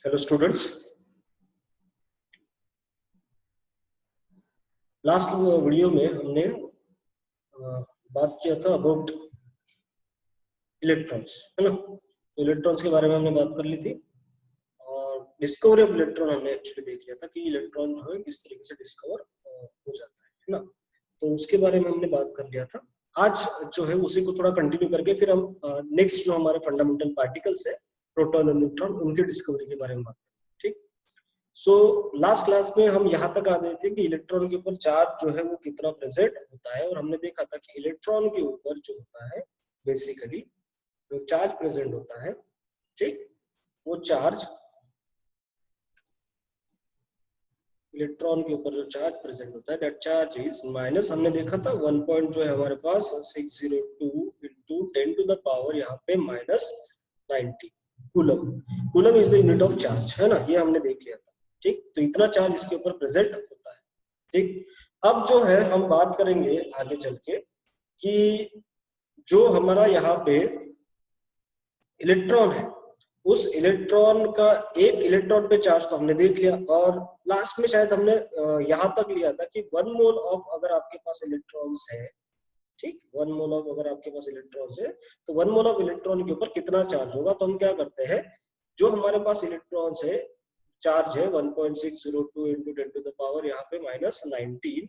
Hello students, last video में हमने बात किया था अबाउट इलेक्ट्रॉन्स, है ना। तो इलेक्ट्रॉन्स के बारे में हमने बात कर ली थी और डिस्कवरी ऑफ इलेक्ट्रॉन हमने एक्चुअली देख लिया था कि इलेक्ट्रॉन जो है किस तरीके से डिस्कवर हो जाता है ना। तो उसके बारे में हमने बात कर लिया था। आज जो है उसी को थोड़ा कंटिन्यू करके फिर हम नेक्स्ट जो हमारे फंडामेंटल पार्टिकल्स है, प्रोटॉन और न्यूट्रॉन, उनके डिस्कवरी के बारे में बात करें। ठीक। सो लास्ट क्लास में हम यहाँ तक आ गए थे कि इलेक्ट्रॉन के ऊपर चार्ज जो है वो कितना प्रेजेंट होता है, और हमने देखा था कि इलेक्ट्रॉन के ऊपर जो होता है बेसिकली जो चार्ज प्रेजेंट होता है, ठीक, वो चार्ज इलेक्ट्रॉन के ऊपर जो चार्ज प्रेजेंट होता है दैट चार्ज इज माइनस, हमने देखा था 1 पॉइंट जो है हमारे पास 602 into 10 to the power यहाँ पे -90 coulomb. Coulomb is the unit of charge, है ना, ये हमने देख लिया था। ठीक, तो इतना चार्ज इसके ऊपर प्रेजेंट होता है। ठीक, अब जो है हम बात करेंगे आगे चल के कि जो हमारा यहाँ पे इलेक्ट्रॉन है, उस इलेक्ट्रॉन का एक इलेक्ट्रॉन पे चार्ज तो हमने देख लिया, और लास्ट में शायद हमने यहाँ तक लिया था कि 1 मोल ऑफ अगर आपके पास इलेक्ट्रॉन्स है, ठीक, 1 मोल ऑफ अगर आपके पास इलेक्ट्रॉन्स है तो 1 मोल ऑफ इलेक्ट्रॉन के ऊपर कितना चार्ज होगा। तो हम क्या करते हैं, जो हमारे पास इलेक्ट्रॉन्स है, चार्ज है 1.602 into 10 to the power यहाँ पे -19,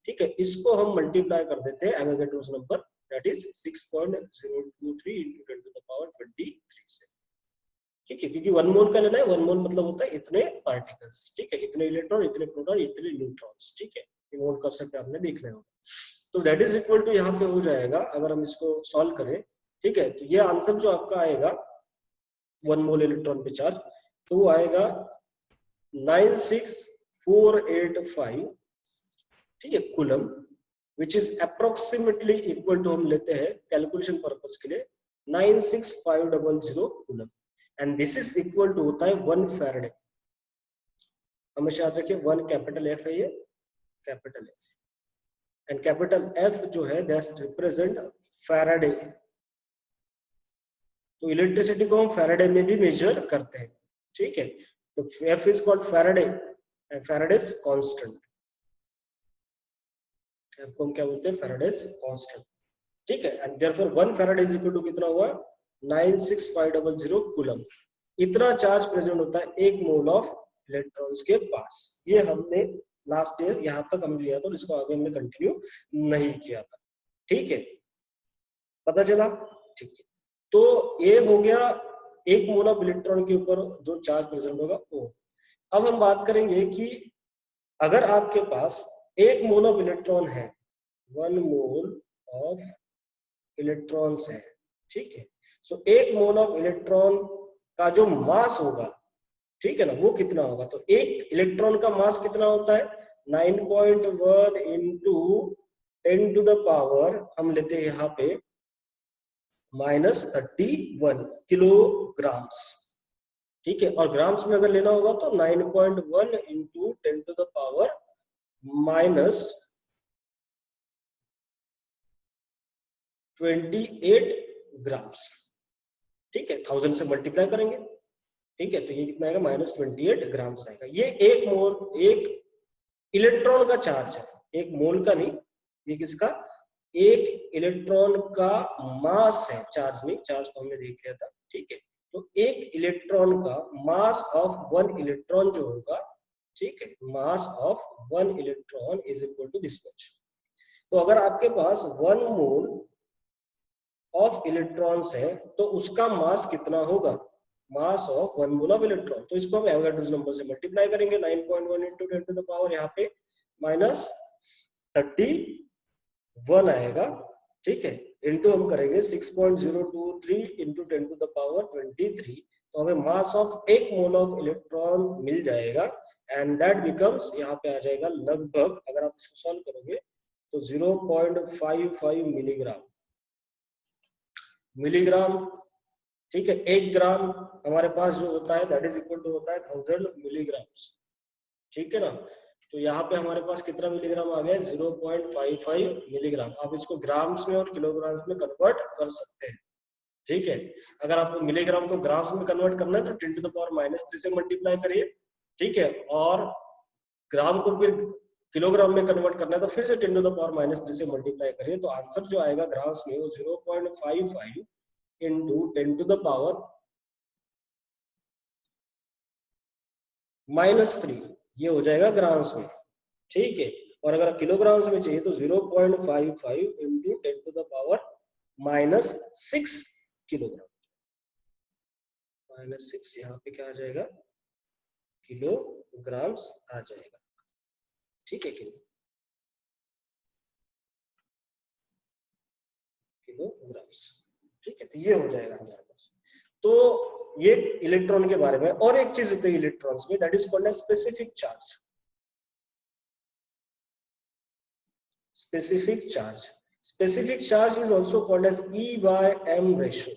ठीक है, इसको हम मल्टीप्लाई कर देते हैं Avogadro's number that is 6.023 into 10 to the power 23 से। ठीक है, क्योंकि 1 मोल का लेना है, 1 मोल मतलब होता है इतने पार्टिकल्स, ठीक है, इतने इलेक्ट्रॉन, इतने प्रोटॉन, इतने न्यूट्रॉन्स, ठीक है, ये मोल कांसेप्ट आपने देख लिया होगा। तो दैट इज इक्वल टू यहाँ पे हो जाएगा, अगर हम इसको सॉल्व करें, ठीक है, तो ये आंसर जो आपका आएगा 1 मोल इलेक्ट्रॉन पे चार्ज, तो वो आएगा 96485, ठीक है, coulomb, which is approximately equal to, हम लेते हैं कैलकुलेशन पर्पस के लिए 96500 coulomb, and this is equal to होता है 1 फैराडे। हमेशा याद रखिए 1 कैपिटल एफ है, ये capital F, and capital F जो है दैट रिप्रेजेंट फैराडे। तो इलेक्ट्रिसिटी को हम फैराडे में भी मेजर करते हैं, ठीक है। तो F is called Faraday and Faraday's constant. F को हम क्या बोलते हैं, Faraday's constant, ठीक है। And therefore 1 Faraday is equal to कितना हुआ 96500 कूलम। इतना चार्ज प्रेजेंट होता है 1 मोल ऑफ इलेक्ट्रॉन्स के पास। ये हमने लास्ट ईयर यहाँ तक हम लिया था और इसको आगे हमने कंटिन्यू नहीं किया था, ठीक है, पता चला, ठीक है। तो ये हो गया 1 मोल ऑफ इलेक्ट्रॉन के ऊपर जो चार्ज प्रेजेंट होगा वो। अब हम बात करेंगे कि अगर आपके पास 1 मोल ऑफ इलेक्ट्रॉन है, 1 मोल ऑफ इलेक्ट्रॉन्स है, ठीक है, सो 1 मोल ऑफ इलेक्ट्रॉन का जो मास होगा, ठीक है ना, वो कितना होगा। तो एक इलेक्ट्रॉन का मास कितना होता है 9.1 into 10 to the power, हम लेते हैं यहाँ पे -31 किलोग्राम्स, ठीक है, और ग्राम्स में अगर लेना होगा तो 9.1 into 10 to the power -28 grams, ठीक है, 1000 से मल्टीप्लाई करेंगे, ठीक है, तो ये कितना आएगा -28 ग्राम्स आएगा। ये 1 मोल, 1 इलेक्ट्रॉन का चार्ज है, 1 मोल का नहीं, ये किसका, 1 इलेक्ट्रॉन का मास है, चार्ज नहीं, चार्ज तो हमने देख लिया था, ठीक है। तो 1 इलेक्ट्रॉन का मास ऑफ 1 इलेक्ट्रॉन जो होगा, ठीक है, mass of 1 electron is equal to this much. तो अगर आपके पास 1 मोल ऑफ इलेक्ट्रॉन्स है तो उसका मास कितना होगा, मास ऑफ 1 मोल ऑफ इलेक्ट्रॉन। तो इसको हम एवोगाड्रोस नंबर से मल्टीप्लाई करेंगे, 9.1 into 10 to the power यहाँ पे -31 आएगा, ठीक है, इंटू हम करेंगे 6.023 into 10 to the power 23, तो हमें mass of 1 mole of electron मिल जाएगा, एंड दैट बिकम्स, यहाँ पे आ जाएगा लगभग, अगर आप इसको सॉल्व करोगे तो 0.55 मिलीग्राम, ठीक है। 1 ग्राम हमारे पास जो होता है दैट इज इक्वल टू होता है 1000 मिलीग्राम्स, ठीक है ना। तो यहाँ पे हमारे पास कितना मिलीग्राम आ गया, 0.55 मिलीग्राम। आप इसको ग्राम्स में और किलोग्राम्स में कन्वर्ट कर सकते हैं, ठीक है। अगर आपको मिलीग्राम को ग्राम्स में कन्वर्ट करना है तो 10⁻³ से मल्टीप्लाई करिए, ठीक है। और ग्राम को फिर किलोग्राम में कन्वर्ट करना है तो फिर से 10⁻³ से मल्टीप्लाई करिए, तो आंसर जो आएगा ग्राम्स में वो 0.55 इंटू 10⁻³ ये हो जाएगा ग्राम्स में, ठीक है। और अगर किलोग्राम्स में चाहिए तो 0.55 इंटू 10⁻⁻6 किलोग्राम, -6 यहाँ पे क्या आ जाएगा, किलोग्राम्स आ जाएगा, ठीक है। किलोग्राम्स, ठीक है। तो ये हो जाएगा हमारे पास। तो ये इलेक्ट्रॉन के बारे में। और एक चीज होती है इलेक्ट्रॉन्स में, that is called as specific charge. Specific charge, specific charge is also called as E/m ratio.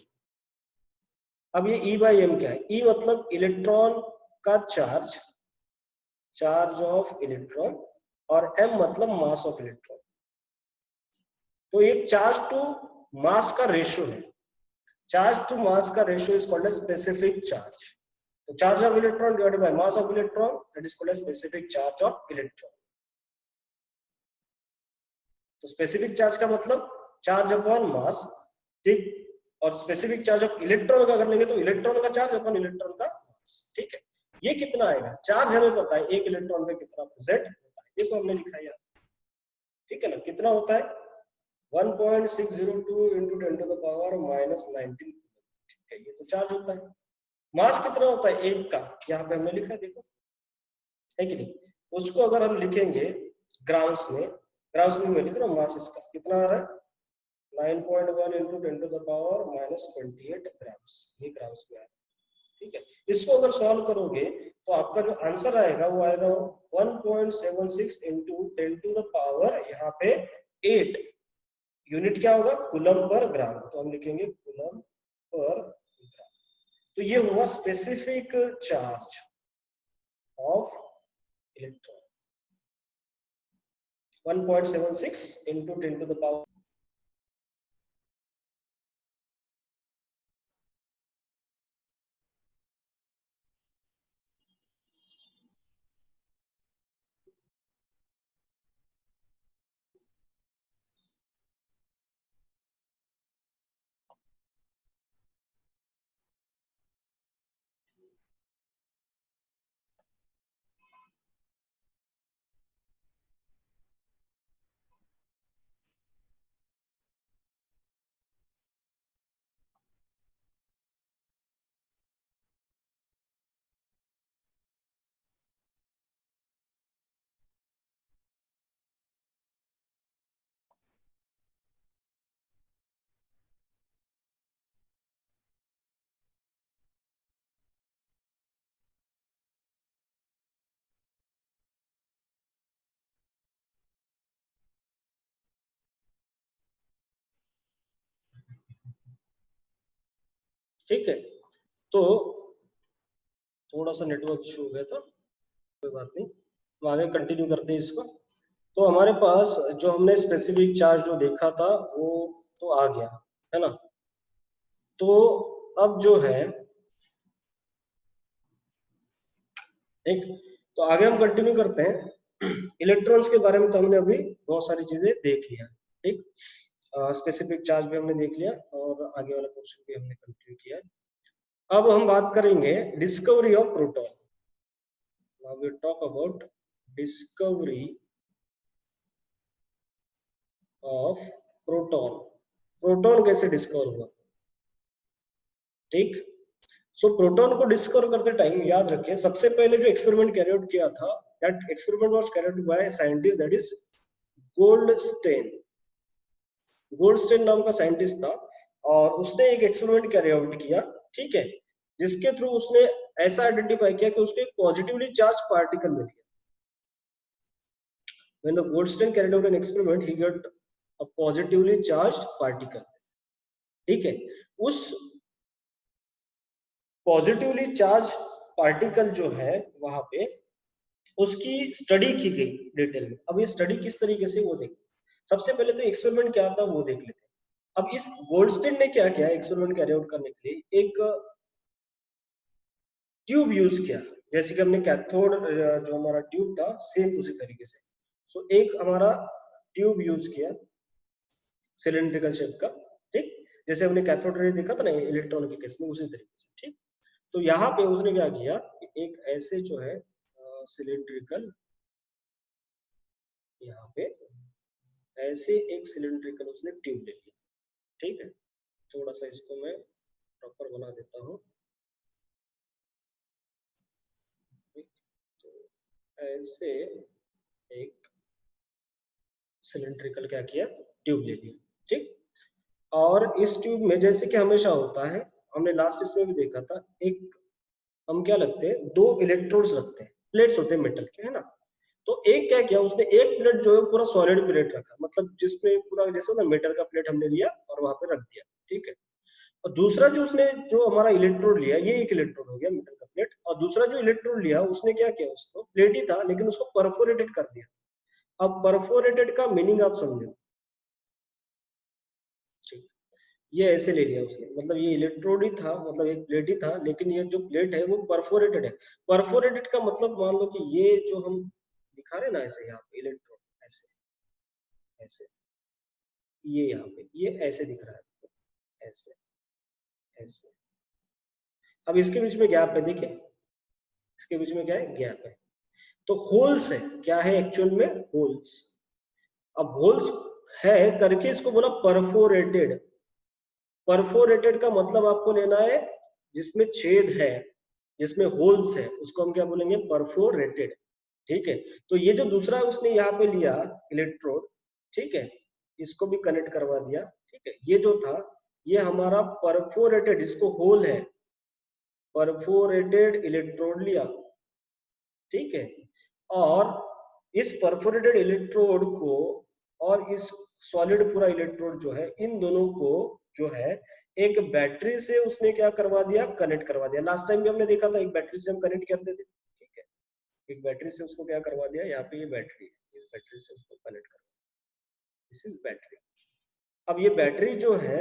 अब ये E/m क्या है? E मतलब इलेक्ट्रॉन का चार्ज, चार्ज ऑफ इलेक्ट्रॉन, और m मतलब मास ऑफ इलेक्ट्रॉन। तो ये चार्ज टू मास का रेशियो है। चार्ज टू मास का ratio is called as specific charge. तो charge of electron divided by mass of electron, that is called as specific charge of electron. तो specific charge का मतलब charge upon मास, ठीक। और specific charge of electron का कर लेंगे तो इलेक्ट्रॉन का चार्ज अपॉन इलेक्ट्रॉन का मास, ठीक है। ये कितना आएगा? चार्ज हमें पता है एक इलेक्ट्रॉन पे कितना प्रेजेंट होता है, ये तो हमने लिखा है यार, ठीक है ना। कितना होता है? 1.602 इंटू 10⁻⁻19, ठीक है। ये तो चार्ज होता है। मास कितना होता है एक का? यहाँ पे हमने लिखा है, देखो, है कि नहीं। उसको अगर हम लिखेंगे ग्राम्स में, ग्राम्स में मैं लिख रहा हूँ मास, इसका कितना आ रहा है? 9.1 इंटू 10⁻⁻28 ग्राम्स, ये ग्राम्स में आ रहा है, ठीक है। इसको अगर सॉल्व करोगे तो आपका जो आंसर आएगा वो आएगा 1.76 इंटू 10⁻, यहाँ पे 8। यूनिट क्या होगा? कूलम पर ग्राम, तो हम लिखेंगे कूलम पर ग्राम। तो ये हुआ specific charge of electron, 1.76 into 10⁻। ठीक है। तो थोड़ा सा नेटवर्क इशू हो गया था, कोई बात नहीं, तो आगे कंटिन्यू करते हैं इसको। तो हमारे पास जो हमने स्पेसिफिक चार्ज जो देखा था वो तो आ गया है ना। तो अब जो है एक, तो आगे हम कंटिन्यू करते हैं। इलेक्ट्रॉन्स के बारे में तो हमने अभी बहुत सारी चीजें देख लिया, ठीक। स्पेसिफिक चार्ज भी हमने देख लिया और आगे वाला क्वेश्चन भी हमने कंटिन्यू किया। अब हम बात करेंगे discovery of proton. Now we talk about discovery of proton. Proton कैसे डिस्कवर हुआ, ठीक। सो प्रोटॉन को डिस्कवर करते टाइम याद रखें, सबसे पहले जो एक्सपेरिमेंट कैरी आउट किया था, that experiment was carry out by scientist, that is Goldstein. Goldstein नाम का साइंटिस्ट था और उसने एक एक्सपेरिमेंट कैरी आउट किया, ठीक है, जिसके थ्रू उसने ऐसा आइडेंटिफाई किया कि उसको एक पॉजिटिवली चार्ज पार्टिकल मिल गया। When the Goldstein carried out an experiment, he got a positively charged particle, ठीक है। उस पॉजिटिवली चार्ज पार्टिकल जो है वहां पे उसकी स्टडी की गई डिटेल में। अब ये स्टडी किस तरीके से वो देख, सबसे पहले तो एक्सपेरिमेंट क्या था वो देख लेते हैं। अब इस गोल्डस्टीन ने क्या किया एक्सपेरिमेंट कैरी आउट करने के लिए, एक ट्यूब यूज किया, जैसे कि हमने कैथोड जो हमारा ट्यूब था सेम उसी तरीके से। सो एक हमारा ट्यूब यूज किया सिलेंड्रिकल शेप का, ठीक, जैसे हमने कैथोड रे देखा था ना इलेक्ट्रॉन के केस में, उसी तरीके से, ठीक। तो यहाँ पे उसने क्या किया, एक ऐसे जो है सिलेंड्रिकल, यहाँ पे ऐसे एक सिलेंड्रिकल उसने ट्यूब ले लिया, ठीक है। थोड़ा सा इसको मैं प्रॉपर बना देता हूँ, तो ऐसे एक सिलेंड्रिकल क्या किया, ट्यूब ले लिया, ठीक। और इस ट्यूब में जैसे कि हमेशा होता है, हमने लास्ट इसमें भी देखा था, एक हम क्या लगते हैं, दो इलेक्ट्रोड्स रखते हैं, प्लेट्स होते हैं मेटल के, है ना। तो एक क्या किया उसने, एक प्लेट जो है पूरा सॉलिड प्लेट रखा, मतलब जिसमें पूरा जैसे ना मेटल का प्लेट हमने लिया और वहां पे रख दिया, ठीक है। और दूसरा जो उसने जो हमारा इलेक्ट्रोड लिया, ये एक इलेक्ट्रोड हो गया मेटल का प्लेट, और दूसरा जो इलेक्ट्रोड लिया उसने क्या किया, उसको प्लेट ही था लेकिन उसको परफोरेटेड कर दिया। अब परफोरेटेड का मीनिंग आप समझो, ठीक। ये ऐसे ले लिया उसने, मतलब ये इलेक्ट्रोड ही था, मतलब एक प्लेट ही था, लेकिन ये जो प्लेट है वो परफोरेटेड है। परफोरेटेड का मतलब मान लो कि ये जो हम दिखा रहे हैं ना ऐसे, यहाँ पे इलेक्ट्रोड ऐसे ऐसे, ये यहाँ पे ये ऐसे दिख रहा है, ऐसे ऐसे। अब इसके बीच में गैप है, देखिए इसके बीच में क्या है, गैप है, तो होल्स है, क्या है एक्चुअल में, होल्स। अब होल्स है करके इसको बोला परफोरेटेड। परफोरेटेड का मतलब आपको लेना है जिसमें छेद है, जिसमें होल्स है, उसको हम क्या बोलेंगे, परफोरेटेड, ठीक है। तो ये जो दूसरा उसने यहाँ पे लिया इलेक्ट्रोड, ठीक है, इसको भी कनेक्ट करवा दिया, ठीक है। ये जो था ये हमारा परफोरेटेड, इसको होल है, परफोरेटेड इलेक्ट्रोड लिया, ठीक है। और इस परफोरेटेड इलेक्ट्रोड को और इस सॉलिड पूरा इलेक्ट्रोड जो है, इन दोनों को जो है एक बैटरी से उसने क्या करवा दिया, कनेक्ट करवा दिया। लास्ट टाइम भी हमने देखा था एक बैटरी से हम कनेक्ट करते थे, ठीक है। एक बैटरी से उसको क्या करवा दिया, यहाँ पे ये बैटरी है, इस बैटरी से उसको कनेक्ट करवा, दिस इज बैटरी। अब ये बैटरी जो है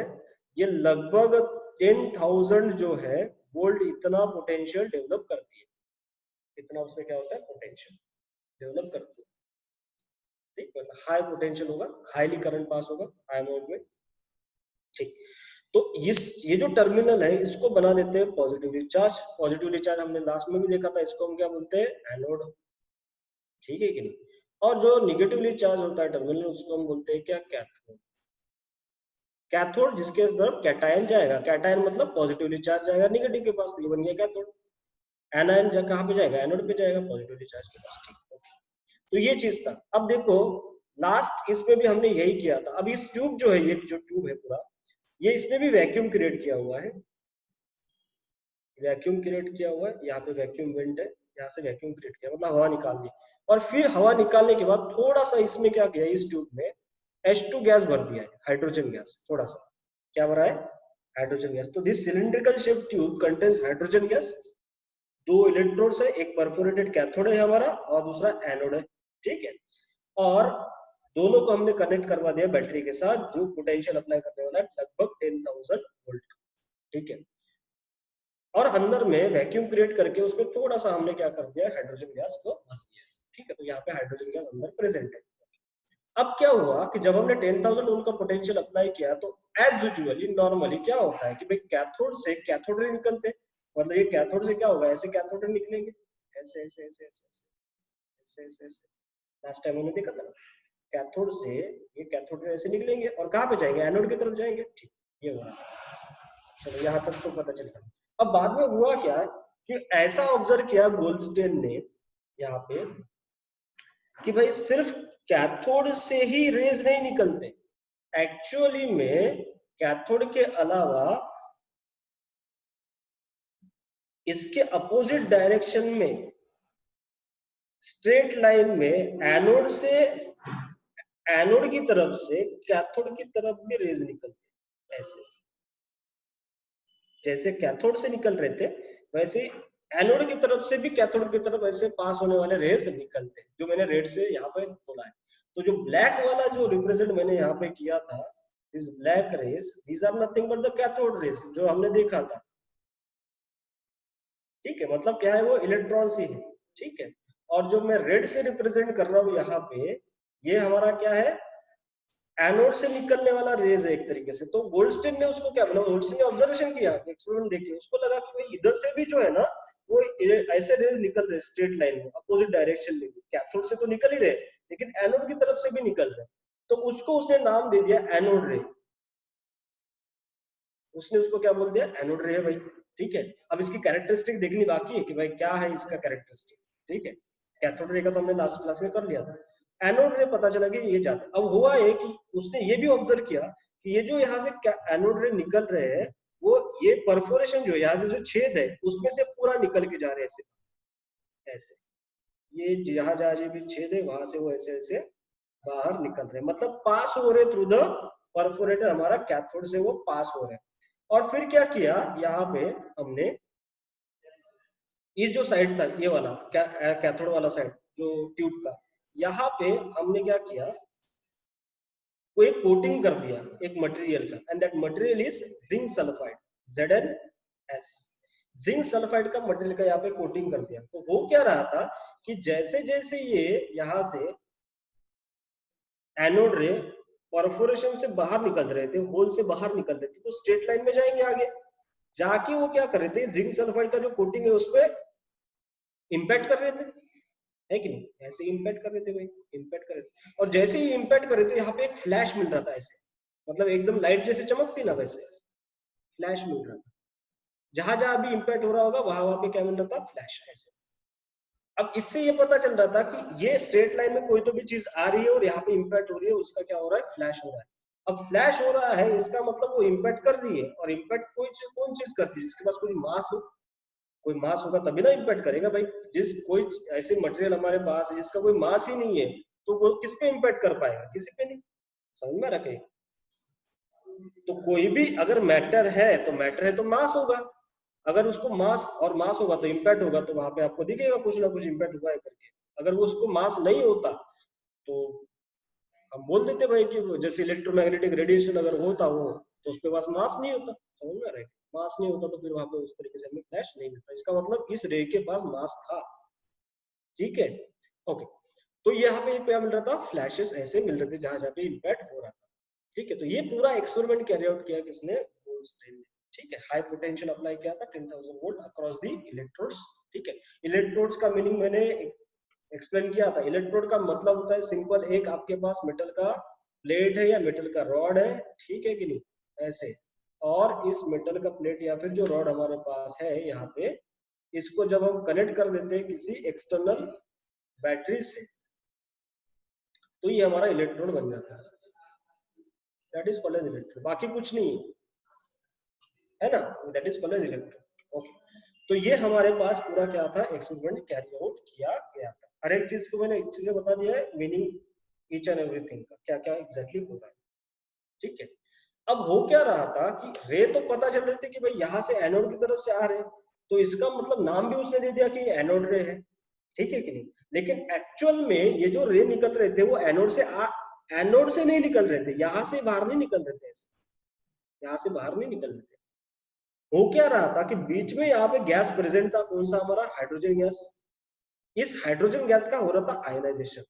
ये लगभग 10,000 जो है वोल्ट इतना पोटेंशियल डेवलप करती है, इतना उसमें क्या होता है, पोटेंशियल डेवलप करती है, ठीक, मतलब हाई पोटेंशियल होगा, हाईली करंट पास होगा हाई अमाउंट में, ठीक। तो ये जो टर्मिनल है इसको बना देते हैं पॉजिटिवली चार्ज। पॉजिटिवली चार्ज हमने लास्ट में भी देखा था, इसको हम क्या बोलते हैं, एनोड, ठीक है कि नहीं। और जो निगेटिवली चार्ज होता है टर्मिनल, उसको हम बोलते हैं क्या, कैथोड। कैथोड जिसके तरफ कैटायन जाएगा, कैटायन मतलब पॉजिटिवली चार्ज जाएगा निगेटिव के पास, ये बन गया कैथोड। एनायन कहाँ पे जाएगा, एनोड पे जाएगा, पॉजिटिवली चार्ज के पास, ठीक। तो ये चीज था। अब देखो लास्ट इसमें भी हमने यही किया था। अब इस ट्यूब जो है, ये जो ट्यूब है पूरा, ये इसमें भी वैक्यूम क्रिएट किया हुआ है, वैक्यूम क्रिएट किया हुआ है, यहाँ पे वैक्यूम वेंट है, यहाँ से वैक्यूम क्रिएट किया, मतलब हवा निकाल दी। और फिर हवा निकालने के बाद थोड़ा सा इसमें क्या किया, इस ट्यूब में H2 गैस भर दिया है, हाइड्रोजन गैस, थोड़ा सा क्या भरा है, हाइड्रोजन गैस। तो this cylindrical shape tube contains hydrogen gas. दो इलेक्ट्रोड्स है, एक परफोरेटेड कैथोड है हमारा और दूसरा एनोड है, ठीक है। और दोनों को हमने कनेक्ट करवा दिया बैटरी के साथ, जो पोटेंशियल अप्लाई करने वाला है लगभग 10,000 वोल्ट, ठीक है। और अंदर में वैक्यूम क्रिएट करके उसमें थोड़ा सा हमने क्या कर दिया, हाइड्रोजन गैस को भर दिया, ठीक है। तो यहाँ पे हाइड्रोजन गैस अंदर प्रेजेंट है। अब क्या हुआ कि जब हमने 10,000 वोल्ट का पोटेंशियल अप्लाई किया, तो एज यूजुअली नॉर्मली क्या होता है कि भाई कैथोड से कैथोड रे निकलते, मतलब ये कैथोड से क्या होगा, ऐसे कैथोड रे निकलेंगे, ऐसे ऐसे ऐसे ऐसे ऐसे ऐसे ऐसे। लास्ट टाइम हमने देखा था ना, कैथोड से ये कैथोड रे ऐसे निकलेंगे और कहाँ पे जाएंगे, एनोड की तरफ जाएंगे, ठीक। ये हुआ, चलो यहाँ तक तो पता चल गया। अब बाद में हुआ क्या कि ऐसा ऑब्जर्व किया गोल्डस्टीन ने यहाँ पे कि भाई सिर्फ कैथोड से ही रेज नहीं निकलते, एक्चुअली में कैथोड के अलावा इसके अपोजिट डायरेक्शन में स्ट्रेट लाइन में एनोड से, एनोड की तरफ से कैथोड की तरफ भी रेज निकलते, ऐसे जैसे कैथोड से निकल रहे थे वैसे एनोड की तरफ से भी कैथोड की तरफ ऐसे पास होने वाले रेज निकलते, जो मैंने रेड से यहाँ पे बोला है। तो जो ब्लैक वाला जो रिप्रेजेंट मैंने यहाँ पे किया था, this black rays these are nothing but the cathode rays, जो हमने देखा था। ठीक है, मतलब क्या है, वो इलेक्ट्रॉन्स ही है। ठीक है, और जो मैं रेड से रिप्रेजेंट कर रहा हूँ यहाँ पे, ये हमारा क्या है, एनोड से निकलने वाला रेज है एक तरीके से। तो गोल्डस्टीन ने उसको क्या बोला, गोल्डस्टीन ने ऑब्जर्वेशन किया, एक्सपेरिमेंट देखिए, उसको लगा कि भाई इधर से भी जो है ना वो ऐसे रेज निकल रहे स्ट्रेट लाइन में, अपोजिट डायरेक्शन में, कैथोड से तो निकल ही रहे लेकिन एनोड की तरफ से भी निकल रहे, तो उसको उसने नाम दे दिया एनोड रे। उसने उसको क्या बोल दिया, एनोड रे है भाई। ठीक है, अब इसकी कैरेक्टरिस्टिक देखनी बाकी है कि भाई क्या है इसका कैरेक्टरिस्टिक। ठीक है, कैथोड रे का तो हमने लास्ट क्लास में कर लिया था। एनोड रे पता चला कि ये जाता, अब हुआ है कि उसने ये भी ऑब्जर्व किया कि ये जो यहाँ से एनोड रे निकल रहे हैं, वो ये परफोरेशन जो यहाँ से जो छेद है उसमें से पूरा निकल के जा रहे हैं ऐसे ऐसे, ये जहां जहां भी छेद है वहां से वो ऐसे ऐसे बाहर निकल रहे, मतलब पास हो रहे थ्रू द परफोरेटर, हमारा कैथोड से वो पास हो रहे हैं। और फिर क्या किया, यहाँ पे हमने ये जो साइड था, ये वाला कैथोड वाला साइड जो ट्यूब का, यहाँ पे हमने क्या किया, वो एक कोटिंग कर दिया एक मटेरियल का, and that material is zinc sulphide, ZnS। Zinc sulphide का मटेरियल का यहाँ पे कोटिंग कर दिया। तो हो क्या रहा था कि जैसे जैसे ये यहाँ से एनोड रे परफोरेशन से बाहर निकल रहे थे, होल से बाहर निकल रहे थे, तो स्ट्रेट लाइन में जाएंगे आगे, जाके वो क्या कर रहे थे, जिंक सल्फाइड का जो कोटिंग है उस पर इम्पैक्ट कर रहे थे, है कि नहीं, ऐसे इम्पैक्ट कर रहे थे भाई, इम्पैक्ट कर रहे थे। और जैसे ही इम्पैक्ट कर रहे थे, यहाँ पे एक फ्लैश मिल रहा था ऐसे, मतलब एकदम लाइट जैसे चमकती ना वैसे फ्लैश मिल रहा था, जहां जहां भी इम्पैक्ट हो रहा होगा वहां वहां पे क्या मिल रहा था, फ्लैश ऐसे। अब इससे ये पता चल रहा था कि ये स्ट्रेट लाइन में कोई तो भी चीज आ रही है और यहाँ पे इम्पैक्ट हो रही है, उसका क्या हो रहा है, फ्लैश हो रहा है। अब फ्लैश हो रहा है, इसका मतलब वो इम्पैक्ट कर रही है, और इम्पैक्ट कोई चीज कौन चीज करती है, जिसके पास कोई मास हो, कोई मास होगा तभी ना इम्पैक्ट करेगा भाई। जिस कोई ऐसे मटेरियल हमारे पास है जिसका कोई मास ही नहीं है, तो वो किस पे इम्पैक्ट कर पाएगा, किसी पे नहीं। समझ में रखे, तो कोई भी अगर मैटर है तो मैटर है तो मास होगा, अगर उसको मास और मास होगा तो इम्पैक्ट होगा, तो वहां पे आपको दिखेगा कुछ ना कुछ इम्पैक्ट हुआ है करके। अगर वो उसको मास नहीं होता तो हम बोल देते भाई कि जैसे इलेक्ट्रोमैग्नेटिक रेडिएशन अगर होता वो, तो उसके पास मास नहीं होता। समझ में आ रहा है, मास नहीं होता तो फिर वहां पे उस तरीके से हमें फ्लैश नहीं मिलता, इसका मतलब इस रे के पास मास था। ठीक है, ओके। तो यहाँ पे क्या मिल रहा था, फ्लैशेस ऐसे मिल रहे थे जहां जहां पे इम्पैक्ट हो रहा था। ठीक है, तो ये पूरा एक्सपेरिमेंट कैरी आउट किया किसने, गोल्डस्टीन ने। ठीक है, हाई पोटेंशियल अप्लाई किया था 10,000 वोल्ट अक्रॉस दी इलेक्ट्रोड्स। ठीक है, इलेक्ट्रोड्स का मीनिंग मैंने एक्सप्लेन किया था। इलेक्ट्रोड का मतलब होता है सिंपल, एक आपके पास मेटल का प्लेट है या मेटल का रॉड है, ठीक है कि नहीं, ऐसे, और इस मेटल का प्लेट या फिर जो रॉड हमारे पास है यहाँ पे, इसको जब हम कनेक्ट कर देते हैं किसी एक्सटर्नल बैटरी से, तो ये हमारा इलेक्ट्रोड बन जाता है, that is called as electrode, बाकी कुछ नहीं है ना, that is called as electrode. Okay, तो ये हमारे पास पूरा क्या था, एक्सपेरिमेंट कैरी आउट किया गया था। हर एक चीज को मैंने एक चीज बता दिया है, मीनिंग ईच एंड एवरीथिंग का क्या क्या एग्जैक्टली हो रहा है। ठीक है, अब हो क्या रहा था कि रे तो पता चल रहे थे कि भाई यहाँ से एनोड की तरफ से आ रहे हैं, तो इसका मतलब नाम भी उसने दे दिया कि एनोड रे है। ठीक है कि नहीं, लेकिन एक्चुअल में ये जो रे निकल रहे थे वो एनोड से नहीं निकल रहे थे, यहाँ से बाहर नहीं निकल रहे थे, यहाँ से बाहर नहीं निकल रहे थे। हो क्या रहा था कि बीच में यहाँ पे गैस प्रेजेंट था, कौन सा, हमारा हाइड्रोजन गैस। इस हाइड्रोजन गैस का हो रहा था आयोनाइजेशन।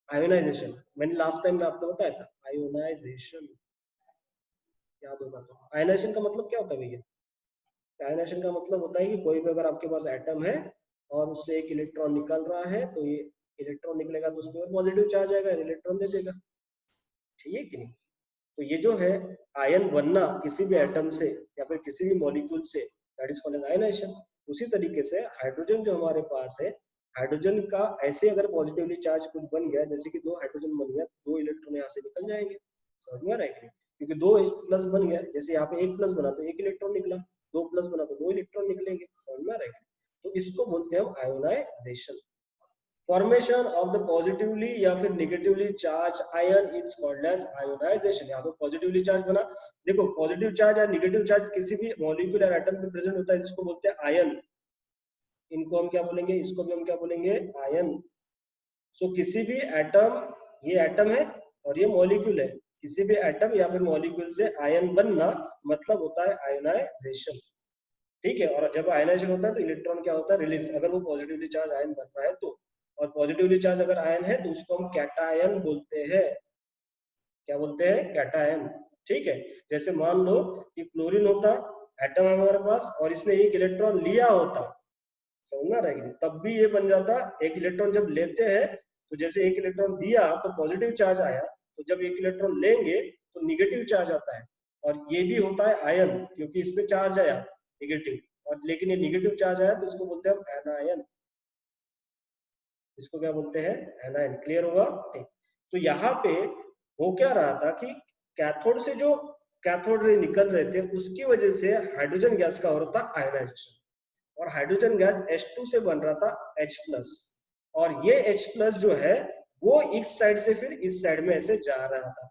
आयोनाइजेशन मैंने लास्ट टाइम में आपको बताया था, आयोनाइजेशन याद होगा तो। आयोनाइजेशन का मतलब क्या होता है भैया, आयोनाइजेशन का मतलब होता है कि कोई भी अगर आपके पास एटम है और उससे एक इलेक्ट्रॉन निकल रहा है, तो ये इलेक्ट्रॉन निकलेगा तो उसमें पॉजिटिव चार्ज आएगा, इलेक्ट्रॉन दे देगा। ठीक है कि नहीं, तो ये जो है आयन बनना किसी भी एटम से या फिर किसी भी मॉलिक्यूल से, दैट इज कॉल्ड आयनाइजेशन। उसी तरीके से हाइड्रोजन जो हमारे पास है, हाइड्रोजन का ऐसे अगर पॉजिटिवली चार्ज कुछ बन गया, जैसे कि 2 हाइड्रोजन बन गया, 2 इलेक्ट्रॉन यहाँ से निकल जाएंगे। समझ में आ रहा है, क्योंकि 2 प्लस बन गया, जैसे यहाँ पे 1 प्लस बना तो 1 इलेक्ट्रॉन निकला, 2 प्लस बना तो 2 इलेक्ट्रॉन निकलेंगे। समझ में आ रहा है, तो इसको बोलते हैं हम ionization. Formation of the positively या फिर negatively charge ion is called as ionization. यहाँ पे पॉजिटिवली चार्ज बना, देखो पॉजिटिव चार्ज या नेगेटिव चार्ज किसी भी मॉलिक्यूल या एटम पे प्रेजेंट होता है, जिसको बोलते हैं आयन। इनको हम क्या बोलेंगे, इसको भी हम क्या बोलेंगे, आयन। सो किसी भी एटम, ये एटम है और ये मॉलिक्यूल है, किसी भी एटम या फिर मॉलिक्यूल से आयन बनना मतलब होता है आयोनाइजेशन। ठीक है, और जब आयनाइजेशन होता है तो इलेक्ट्रॉन क्या होता है, रिलीज, अगर वो पॉजिटिवली चार्ज आयन बन रहा है तो। और पॉजिटिवली चार्ज अगर आयन है तो उसको हम कैटायन बोलते हैं। क्या बोलते हैं, कैटायन। ठीक है, जैसे मान लो कि क्लोरीन होता, एटम है हमारे पास, और इसने एक इलेक्ट्रॉन लिया होता, समझ में आ रहा है कि नहीं? तब भी ये बन जाता, एक इलेक्ट्रॉन जब लेते हैं तो जैसे एक इलेक्ट्रॉन दिया तो पॉजिटिव चार्ज आया, तो जब एक इलेक्ट्रॉन लेंगे तो निगेटिव चार्ज आता है। और ये भी होता है आयन, क्योंकि इसमें चार्ज आया निगेटिव, और लेकिन ये निगेटिव चार्ज आया तो इसको बोलते हैं हम एनायन। इसको क्या बोलते हैं, एनायन। क्लियर होगा? ठीक। तो यहाँ पे हो क्या रहा था कि कैथोड से जो कैथोड रे निकल रहे थे उसकी वजह से हाइड्रोजन गैस का हो रहा था आयनाइजेशन, और हाइड्रोजन गैस H2 से बन रहा था H+, और ये H+ जो है वो इस साइड से फिर इस साइड में ऐसे जा रहा था,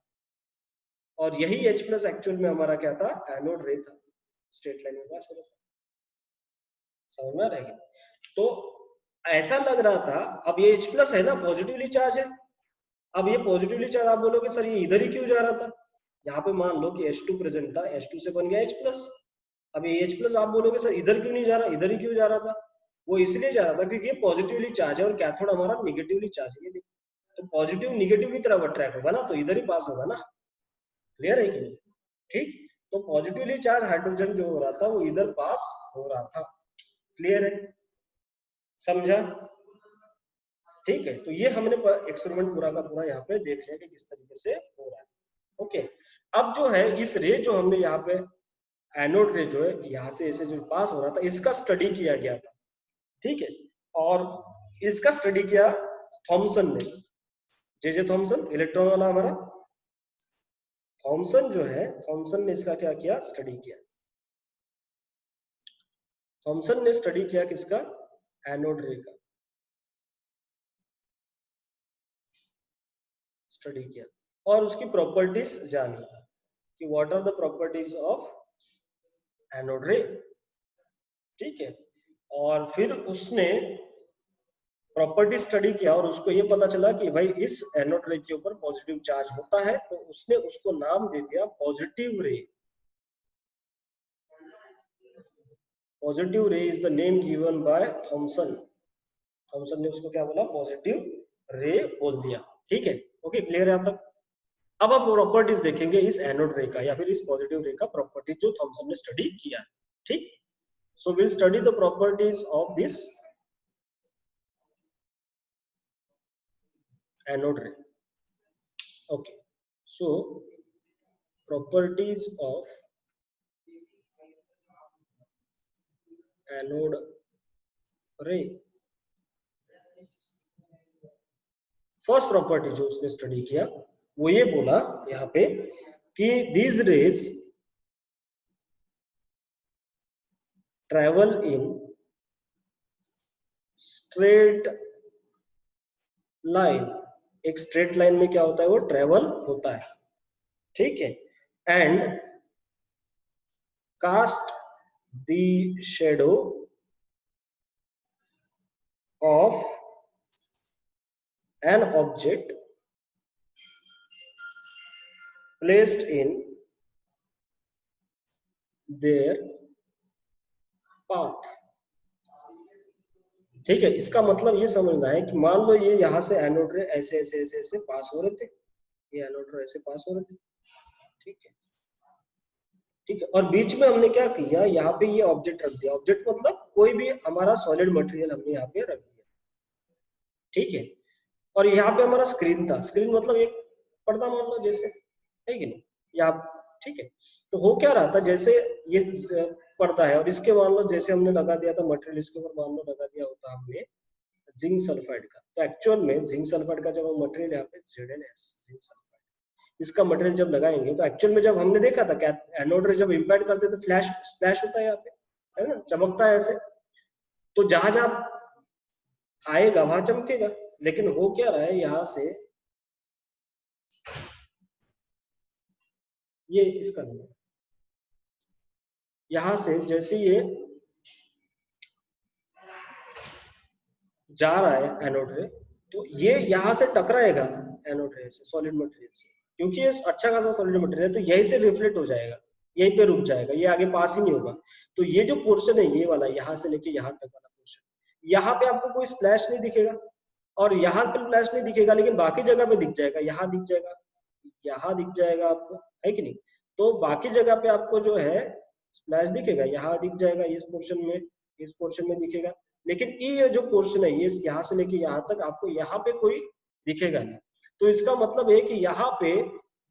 और यही H+ एक्चुअल में हमारा क्या था, एनोड रे था, स्ट्रेट लाइन में पास हो रहा था। समझ में आ रहा है? तो ऐसा लग रहा था, अब ये H+ है ना, पॉजिटिवली चार्ज है। अब ये पॉजिटिवली चार्ज, आप बोलोगे सर ये इधर ही क्यों जा रहा था, यहाँ पे मान लो कि H2 प्रेजेंट था, H2 से बन गया H+। अब ये H+ आप बोलोगे सर इधर क्यों नहीं जा रहा, इधर ही क्यों जा रहा था, वो इसलिए जा रहा था क्योंकि ये पॉजिटिवली चार्ज है और कैथोड हमारा निगेटिवली चार्ज है। तो पॉजिटिव निगेटिव की तरफ अट्रैक्ट होगा ना, तो इधर ही पास होगा ना। क्लियर है कि नहीं? ठीक, तो पॉजिटिवली चार्ज हाइड्रोजन जो हो रहा था वो इधर पास हो रहा था। क्लियर है, समझा? ठीक है, तो ये हमने एक्सपेरिमेंट पूरा का पूरा यहाँ पे देख लिया कि किस तरीके से हो रहा है। ओके, अब जो है इस रे जो हमने यहाँ पे एनोड रे जो है यहाँ से ऐसे जो पास हो रहा था, इसका स्टडी किया गया था। ठीक है, और इसका स्टडी किया थॉमसन ने, जे थॉमसन, इलेक्ट्रॉन वाला हमारा थॉमसन जो है, थॉमसन ने इसका क्या किया, स्टडी किया। थॉमसन ने स्टडी किया किसका, एनोड रे का स्टडी किया, और उसकी प्रॉपर्टीज जानी कि what are the properties of anode ray. ठीक है, और फिर उसने प्रॉपर्टी स्टडी किया और उसको ये पता चला कि भाई इस एनोड रे के ऊपर पॉजिटिव चार्ज होता है, तो उसने उसको नाम दे दिया positive ray. Positive ray is the name given by Thomson. Thomson ने उसको क्या बोला, पॉजिटिव रे बोल दिया। ठीक है, ओके, क्लियर है यहाँ तक? अब आप प्रॉपर्टीज देखेंगे इस एनोड रे का या फिर इस पॉजिटिव रे का प्रॉपर्टी जो थॉमसन ने स्टडी किया। ठीक, so will study the properties of this anode ray. Okay, so properties of anode ray. First property जो उसने स्टडी किया वो ये बोला यहाँ पे कि these rays travel in straight line। एक स्ट्रेट लाइन में क्या होता है, वो ट्रेवल होता है। ठीक है, and cast the shadow of an object placed in their path। ठीक है, इसका मतलब ये समझना है कि मान लो ये यहाँ से एनोड रे ऐसे ऐसे ऐसे ऐसे पास हो रहे थे, ये एनोड रे ऐसे पास हो रहे थे। ठीक है, ठीक है, और बीच में हमने क्या किया, यहाँ पे ये ऑब्जेक्ट रख दिया। ऑब्जेक्ट मतलब कोई भी हमारा सॉलिड मटेरियल हमने यहाँ पे रख दिया। ठीक है, और यहाँ पे हमारा स्क्रीन था। स्क्रीन मतलब एक पर्दा मान लो जैसे, है कि नहीं, या ठीक है। तो हो क्या रहा था, जैसे ये पर्दा है और इसके मान लो जैसे हमने लगा दिया था मटेरियल, इसके ऊपर मान लो लगा दिया होता हमने जिंक सल्फाइड का। तो एक्चुअल में जिंक सल्फाइड का जब मटेरियल यहाँ पे ZnS जिंक सल्फाइड, इसका मटेरियल जब लगाएंगे तो एक्चुअल में जब हमने देखा था क्या, एनोड रे जब इंपैक्ट करते तो फ्लैश फ्लैश होता है यहाँ पे, है ना, चमकता है ऐसे। तो जहां जहां आएगा वहां चमकेगा। लेकिन हो क्या रहा है, यहाँ से ये इसका नंबर, यहाँ से जैसे ये जा रहा है एनोड रे, तो ये यहाँ से टकराएगा एनोड रे से, सॉलिड मटेरियल से। क्योंकि ये अच्छा खासा सॉलिड मटेरियल है, तो यहीं से रिफ्लेक्ट हो जाएगा, यहीं पे रुक जाएगा, ये आगे पास ही नहीं होगा। तो ये जो पोर्शन है, ये वाला यहाँ से लेके यहाँ तक वाला पोर्शन, यहाँ पे आपको कोई स्प्लैश नहीं दिखेगा, और यहाँ पे फ्लैश नहीं दिखेगा, लेकिन बाकी जगह पे दिख जाएगा, यहाँ दिख जाएगा, यहाँ दिख जाएगा आपको, है कि नहीं। तो बाकी जगह पे आपको जो है स्प्लैश दिखेगा, यहाँ दिख जाएगा, इस पोर्शन में दिखेगा, लेकिन ये जो पोर्शन है, ये यहाँ से लेके यहाँ तक आपको यहाँ पे कोई दिखेगा नहीं। तो इसका मतलब है कि यहाँ पे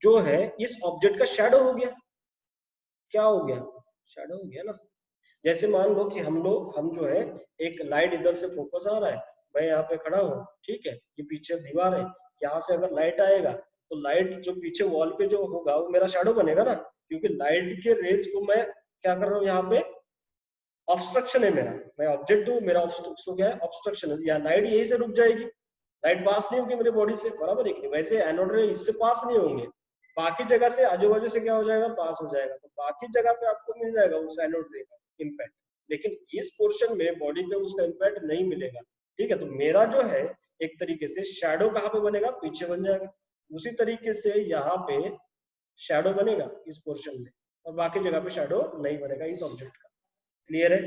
जो है इस ऑब्जेक्ट का शैडो हो गया। क्या हो गया? शैडो हो गया ना। जैसे मान लो कि हम जो है एक लाइट इधर से फोकस आ रहा है, मैं यहाँ पे खड़ा हूँ, ठीक है, ये पीछे दीवार है, यहाँ से अगर लाइट आएगा तो लाइट जो पीछे वॉल पे जो होगा वो मेरा शैडो बनेगा ना, क्योंकि लाइट के रेज को मैं क्या कर रहा हूँ, यहाँ पे ऑब्स्ट्रक्शन है मेरा, मैं ऑब्जेक्ट हूँ, मेरा क्या है, ऑब्स्ट्रक्शन है, या लाइट यही से रुक जाएगी, लाइट पास नहीं होगी मेरे बॉडी से, बराबर है कि नहीं। वैसे एनोड रे इससे पास नहीं होंगे, बाकी जगह से आजू बाजू से क्या हो जाएगा, पास हो जाएगा, तो बाकी जगह पे आपको मिल जाएगा उस एनोड रे का इम्पैक्ट, लेकिन इस पोर्शन में बॉडी पे उसका इम्पैक्ट नहीं मिलेगा। ठीक है, तो मेरा जो है एक तरीके से शैडो कहाँ पे बनेगा, पीछे बन जाएगा। उसी तरीके से यहाँ पे शैडो बनेगा इस पोर्शन में, और बाकी जगह पे शैडो नहीं बनेगा इस ऑब्जेक्ट का। क्लियर है?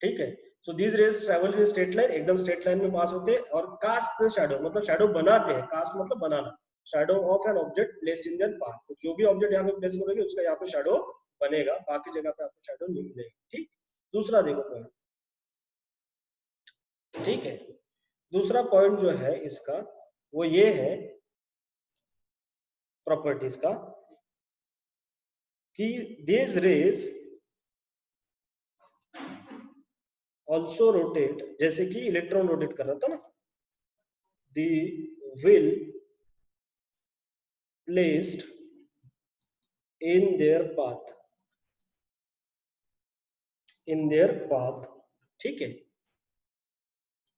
ठीक है। So these rays travel in straight line, एकदम स्ट्रेट लाइन में पास होते हैं, और कास्ट द शैडो मतलब शैडो बनाते हैं, कास्ट मतलब बनाना, shadow of an object placed in their path. तो जो भी ऑब्जेक्ट यहाँ पे प्लेस करोगे उसका यहाँ पे शैडो बनेगा, बाकी जगह पे आपको शैडो नहीं मिलेगा। ठीक, दूसरा देखो पॉइंट। ठीक है, दूसरा पॉइंट जो है इसका वो ये है प्रॉपर्टीज का, कि these rays also rotate, जैसे कि इलेक्ट्रॉन रोटेट कर रहा था ना, the will placed in their path, ठीक है,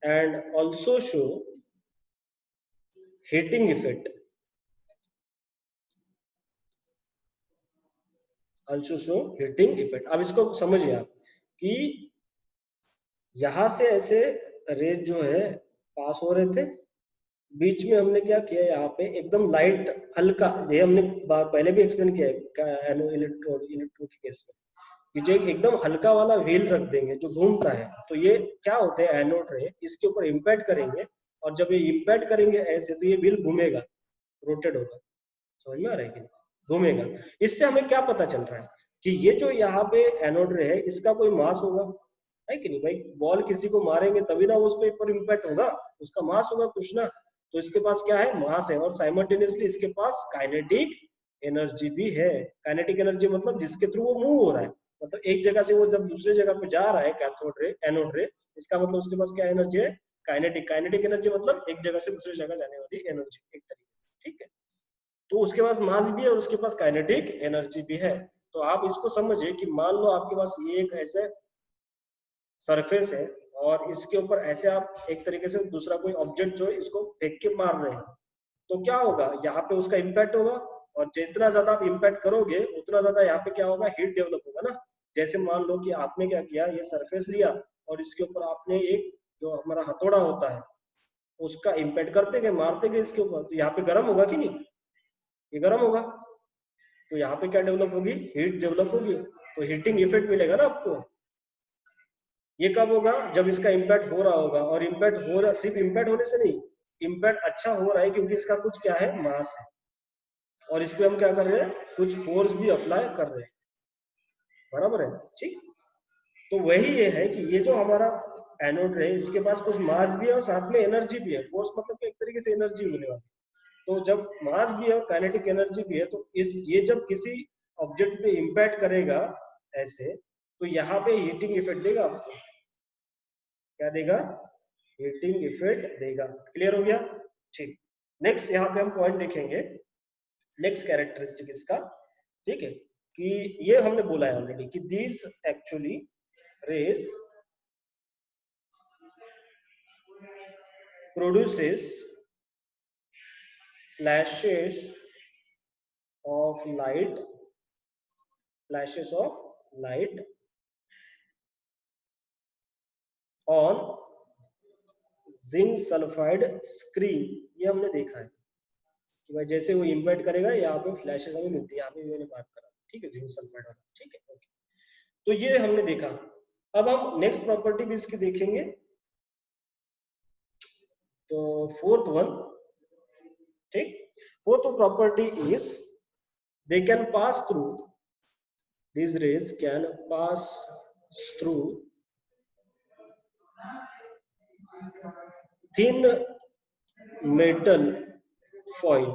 and also show heating effect, अब इसको समझिए आप कि यहां से ऐसे रेज जो है पास हो रहे थे, बीच में हमने क्या किया, यहाँ पे एकदम लाइट हल्का, ये हमने पहले भी एक्सप्लेन किया है इलेक्ट्रो के केस में, कि जो एकदम हल्का वाला व्हील रख देंगे जो घूमता है, तो ये क्या होते हैं, एनोड रे इसके ऊपर इम्पैक्ट करेंगे, और जब ये इम्पैक्ट करेंगे ऐसे, तो ये व्हील घूमेगा, रोटेट होगा। समझ में आ रहा है कि नहीं? घूमेगा। इससे हमें क्या पता चल रहा है कि ये जो यहाँ पे एनोड रे है इसका कोई मास होगा, है कि नहीं भाई। बॉल किसी को मारेंगे तभी ना उसके ऊपर इम्पैक्ट होगा, उसका मास होगा कुछ ना। तो इसके पास क्या है, मास है, और साइमल्टेनियसली इसके पास काइनेटिक एनर्जी भी है। काइनेटिक एनर्जी मतलब जिसके थ्रू वो मूव हो रहा है, मतलब एक जगह से वो जब दूसरे जगह पे जा रहा है कैथोड रे एनोड रे, इसका मतलब उसके पास क्या एनर्जी है, काइनेटिक एनर्जी मतलब एक जगह से दूसरी जगह जाने वाली एनर्जी एक तरीके। ठीक है, तो उसके पास मास भी है और उसके पास काइनेटिक एनर्जी भी है। तो आप इसको समझिए कि मान लो आपके पास ये एक ऐसे सरफेस है, और इसके ऊपर ऐसे आप एक तरीके से दूसरा कोई ऑब्जेक्ट जो है इसको फेंक के मार रहे हैं, तो क्या होगा, यहाँ पे उसका इम्पैक्ट होगा, और जितना ज्यादा आप इम्पैक्ट करोगे उतना ज्यादा यहाँ पे क्या होगा, हीट डेवलप होगा ना। जैसे मान लो कि आपने क्या किया, ये सरफेस लिया और इसके ऊपर आपने एक जो हमारा हथौड़ा होता है उसका इम्पैक्ट करते गए, मारते गए इसके ऊपर, तो यहाँ पे गर्म होगा कि नहीं, ये गर्म होगा, तो यहाँ पे क्या डेवलप होगी, हीट डेवलप होगी, तो हीटिंग इफेक्ट मिलेगा ना आपको। ये कब होगा, जब इसका इम्पैक्ट हो रहा होगा, और इम्पैक्ट हो रहा, सिर्फ इम्पैक्ट होने से नहीं, इम्पैक्ट अच्छा हो रहा है क्योंकि इसका कुछ क्या है, मास है, और इस पे हम क्या कर रहे हैं, कुछ फोर्स भी अप्लाई कर रहे हैं, बराबर है। ठीक, तो वही ये है कि ये जो हमारा एनोड है इसके पास कुछ मास भी है और साथ में एनर्जी भी है। फोर्स मतलब कि एक तरीके से एनर्जी मिलने वाली, तो जब मास भी है और काइनेटिक एनर्जी भी है, तो इस ये जब किसी ऑब्जेक्ट पे इम्पैक्ट करेगा ऐसे, तो यहाँ पे हीटिंग इफेक्ट देगा आपको, क्या देगा, हीटिंग इफेक्ट देगा। क्लियर हो गया? ठीक, नेक्स्ट यहाँ पे हम पॉइंट देखेंगे, नेक्स्ट कैरेक्टरिस्टिक इसका। ठीक है, कि ये हमने बोला है ऑलरेडी कि these actually rays produces flashes of light, on zinc sulphide screen. ये हमने देखा है कि भाई जैसे वो इम्पैक्ट करेगा यहाँ पे फ्लैशेस हमें मिलती है, यहाँ पे मैंने बात करा, ठीक है, जिंक सल्फाइड वाला, ठीक है, ओके। तो ये हमने देखा। अब हम नेक्स्ट प्रॉपर्टी भी इसकी देखेंगे। तो फोर्थ वन, ठीक, fourth property is they can pass through, these rays can pass through thin metal foil।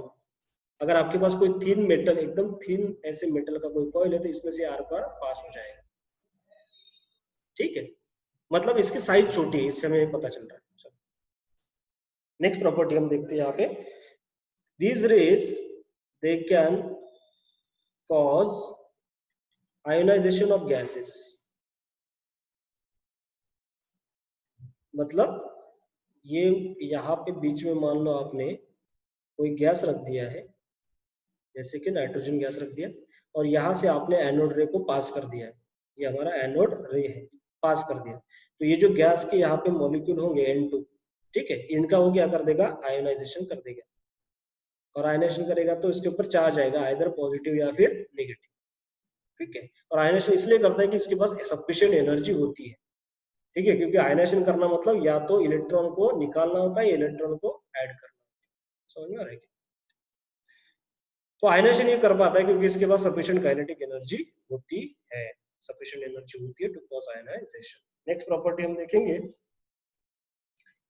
अगर आपके पास कोई थिन मेटल, एकदम थिन ऐसे मेटल का कोई फॉइल है तो इसमें से आर पार पास हो जाएगा, ठीक है, मतलब इसकी साइज छोटी है, इससे हमें पता चल रहा है। नेक्स्ट प्रॉपर्टी हम देखते हैं यहाँ पे, these rays they can cause ionization of gases। मतलब ये यहाँ पे बीच में मान लो आपने कोई गैस रख दिया है, जैसे कि नाइट्रोजन गैस रख दिया, और यहाँ से आपने एनोड रे को पास कर दिया है, ये हमारा एनोड रे है, पास कर दिया, तो ये जो गैस के यहाँ पे मॉलिक्यूल होंगे N2, ठीक है, इनका वो क्या कर देगा, आयोनाइजेशन कर देगा, और आयोनाइजेशन करेगा तो इसके ऊपर चार्ज आएगा, आइदर पॉजिटिव या फिर नेगेटिव, ठीक है। और आयोनाइजेशन इसलिए करता है कि इसके पास सफिशिएंट एनर्जी होती है, ठीक है, क्योंकि आयोनाइजेशन करना मतलब या तो इलेक्ट्रॉन को निकालना होता है या इलेक्ट्रॉन को ऐड करना होता है, समझ में आ रहा है। तो आयनाइजेशन ये कर पाता है क्योंकि इसके पास सफिशिएंट काइनेटिक एनर्जी होती है, सफिशिएंट एनर्जी होती है to cause ionization. Next property हम देखेंगे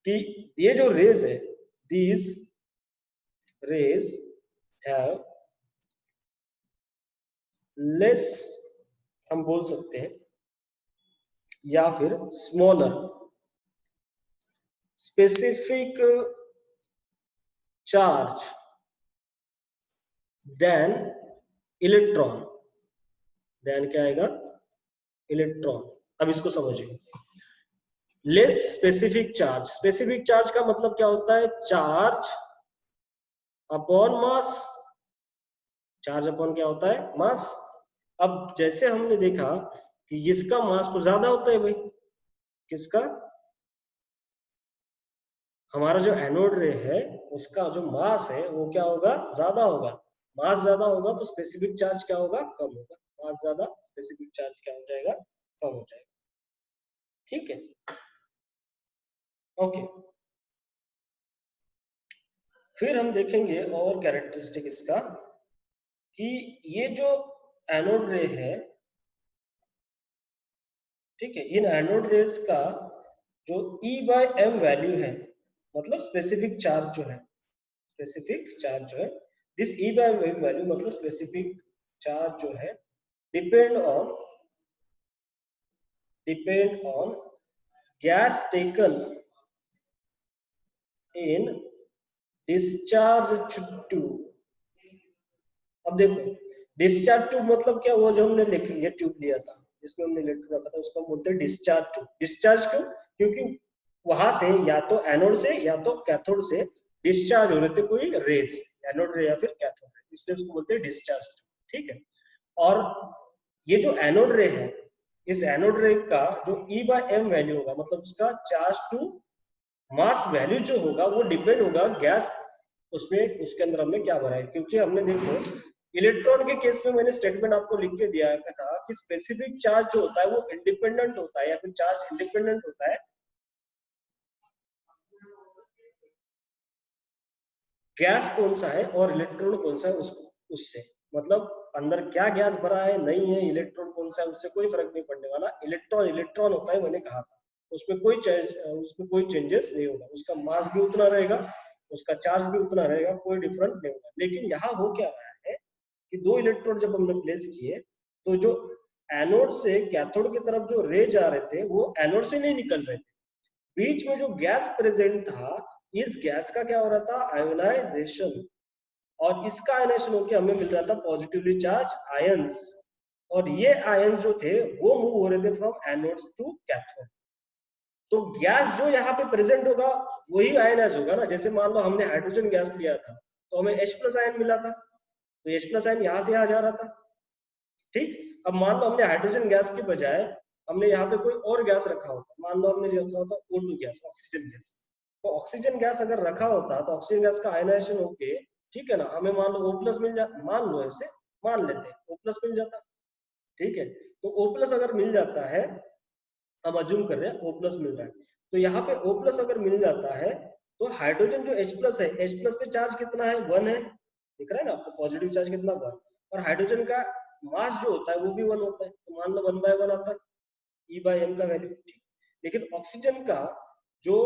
कि ये जो रेज है, दीज रेज हैव लेस, हम बोल सकते हैं, या फिर smaller specific charge then electron. Then क्या आएगा, इलेक्ट्रॉन। अब इसको समझिए, less specific charge, specific charge का मतलब क्या होता है, charge upon mass, charge upon क्या होता है, मास। अब जैसे हमने देखा कि इसका मास तो ज्यादा होता है भाई, किसका, हमारा जो एनोड रे है उसका जो मास है वो क्या होगा, ज्यादा होगा, मास ज्यादा होगा तो स्पेसिफिक चार्ज क्या होगा, कम होगा, मास ज्यादा स्पेसिफिक चार्ज क्या हो जाएगा, कम हो जाएगा, ठीक है, ओके। फिर हम देखेंगे और कैरेक्टरिस्टिक इसका, कि ये जो एनोड रे है, ठीक है, इन एनोड रेज का जो E/m वैल्यू है, मतलब स्पेसिफिक चार्ज जो है, स्पेसिफिक चार्ज जो है, दिस E/m वैल्यू मतलब स्पेसिफिक चार्ज जो है, depend on gas taken in discharge tube. अब देखो, डिस्चार्ज ट्यूब मतलब क्या, वो जो हमने ये ट्यूब लिया था जिसमें हमने इलेक्ट्रॉन रखा था, उसको बोलते हैं डिस्चार्ज ट्यूब। डिस्चार्ज क्यों, क्योंकि वहां से या तो एनोड से या तो कैथोड से डिस्चार्ज हो रहे थे कोई रेज, एनोड रे या फिर कैथोड रे, इसलिए उसको बोलते हैं डिस्चार्ज ट्यूब, ठीक है। और ये जो एनोड रे है, इस एनोड रे का जो E/m वैल्यू होगा, मतलब उसका चार्ज टू मास वैल्यू जो होगा वो डिपेंड होगा गैस, उसमें उसके अंदर हमने क्या भरा है। क्योंकि हमने देखो इलेक्ट्रॉन के केस में मैंने स्टेटमेंट आपको लिख के दिया था कि स्पेसिफिक चार्ज जो होता है वो इंडिपेंडेंट होता है, या फिर चार्ज इंडिपेंडेंट होता है गैस कौन सा है और इलेक्ट्रॉन कौन सा है उससे, मतलब अंदर क्या गैस भरा है नहीं है, इलेक्ट्रॉन कौन सा है, उससे कोई फर्क नहीं पड़ने वाला। इलेक्ट्रॉन इलेक्ट्रॉन होता है, मैंने कहा था, उसमें कोई चेंजेस नहीं होगा, उसका मास भी उतना रहेगा, उसका चार्ज भी उतना रहेगा, कोई डिफरेंट नहीं होगा। लेकिन यहाँ हो क्या रहा है कि दो इलेक्ट्रोड जब हमने प्लेस किए तो जो एनोड से कैथोड की तरफ जो रे जा रहे थे वो एनोड से नहीं निकल रहे थे, बीच में जो गैस प्रेजेंट था, इस गैस का क्या हो रहा था, आयोनाइजेशन, और इसका आयनाइजेशन होकर हमें मिल रहा था पॉजिटिवली चार्ज आयंस, और ये आयंस जो थे वो मूव हो रहे थे फ्रॉम एनोड्स टू कैथोड। तो गैस जो यहाँ पे प्रेजेंट होगा वही आयनाइज होगा ना। जैसे मान लो हमने हाइड्रोजन गैस लिया था तो हमें H+ आयन मिला था, तो H+ आयन यहाँ से यहाँ जा रहा था, ठीक। अब मान लो हमने हाइड्रोजन गैस के बजाय हमने यहाँ पे कोई और गैस रखा होता, मान लो हमने रखा होता O2 गैस, ऑक्सीजन गैस, तो ऑक्सीजन गैस अगर रखा होता तो ऑक्सीजन गैस का आयनाइजेशन होके ठीक है ना, हमें मान लो O प्लस मिल जा, मान लो ऐसे मान लेते हैं O प्लस मिल जाता, ठीक है। तो O प्लस अगर मिल जाता है, हम अज्यूम कर रहे हैं O प्लस मिल रहा है, तो यहाँ पे O प्लस अगर मिल जाता है तो हाइड्रोजन जो H प्लस है, H प्लस पे चार्ज कितना है 1 है, दिख रहा है ना आपको, पॉजिटिव चार्ज कितना 1, और हाइड्रोजन का मास जो होता है वो भी 1 होता है, तो मान लो 1/1 आता है E/m का वैल्यू, ठीक। लेकिन ऑक्सीजन का जो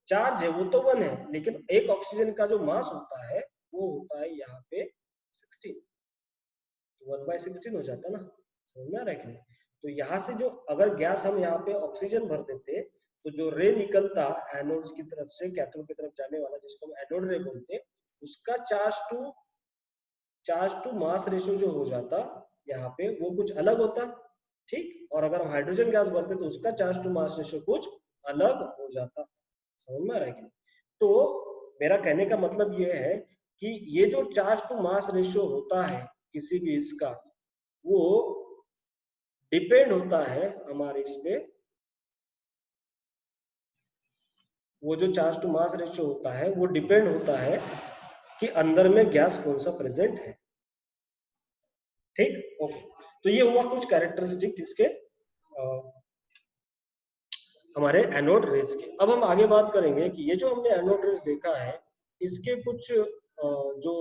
चार्ज है वो तो 1 है, लेकिन एक ऑक्सीजन का जो मास होता है वो होता है यहाँ पे 16, तो 1/16 हो जाता है ना, समझ में आ रहा है कि नहीं। तो यहाँ से जो अगर गैस हम यहाँ पे ऑक्सीजन भर देते तो जो रे निकलता एनोड की तरफ से कैथोड की तरफ जाने वाला, जिसको हम एनोड रे बोलते हैं, उसका चार्ज टू मास रेशियो जो हो जाता यहाँ पे वो कुछ अलग होता, ठीक। और अगर हम हाइड्रोजन गैस भरते तो उसका चार्ज टू मास रेशियो कुछ अलग हो जाता, समझ में आ रहा है कि नहीं। तो मेरा कहने का मतलब ये है कि ये जो चार्ज टू मास रेशियो होता है किसी भी इसका, वो डिपेंड होता है हमारे इस पे, वो जो चार्ज टू मास रेशियो होता है वो डिपेंड होता है कि अंदर में गैस कौन सा प्रेजेंट है, ठीक। ओके, तो ये हुआ कुछ कैरेक्टरिस्टिक किसके, हमारे एनोड रेज के। अब हम आगे बात करेंगे कि ये जो हमने एनोड रेज देखा है इसके कुछ जो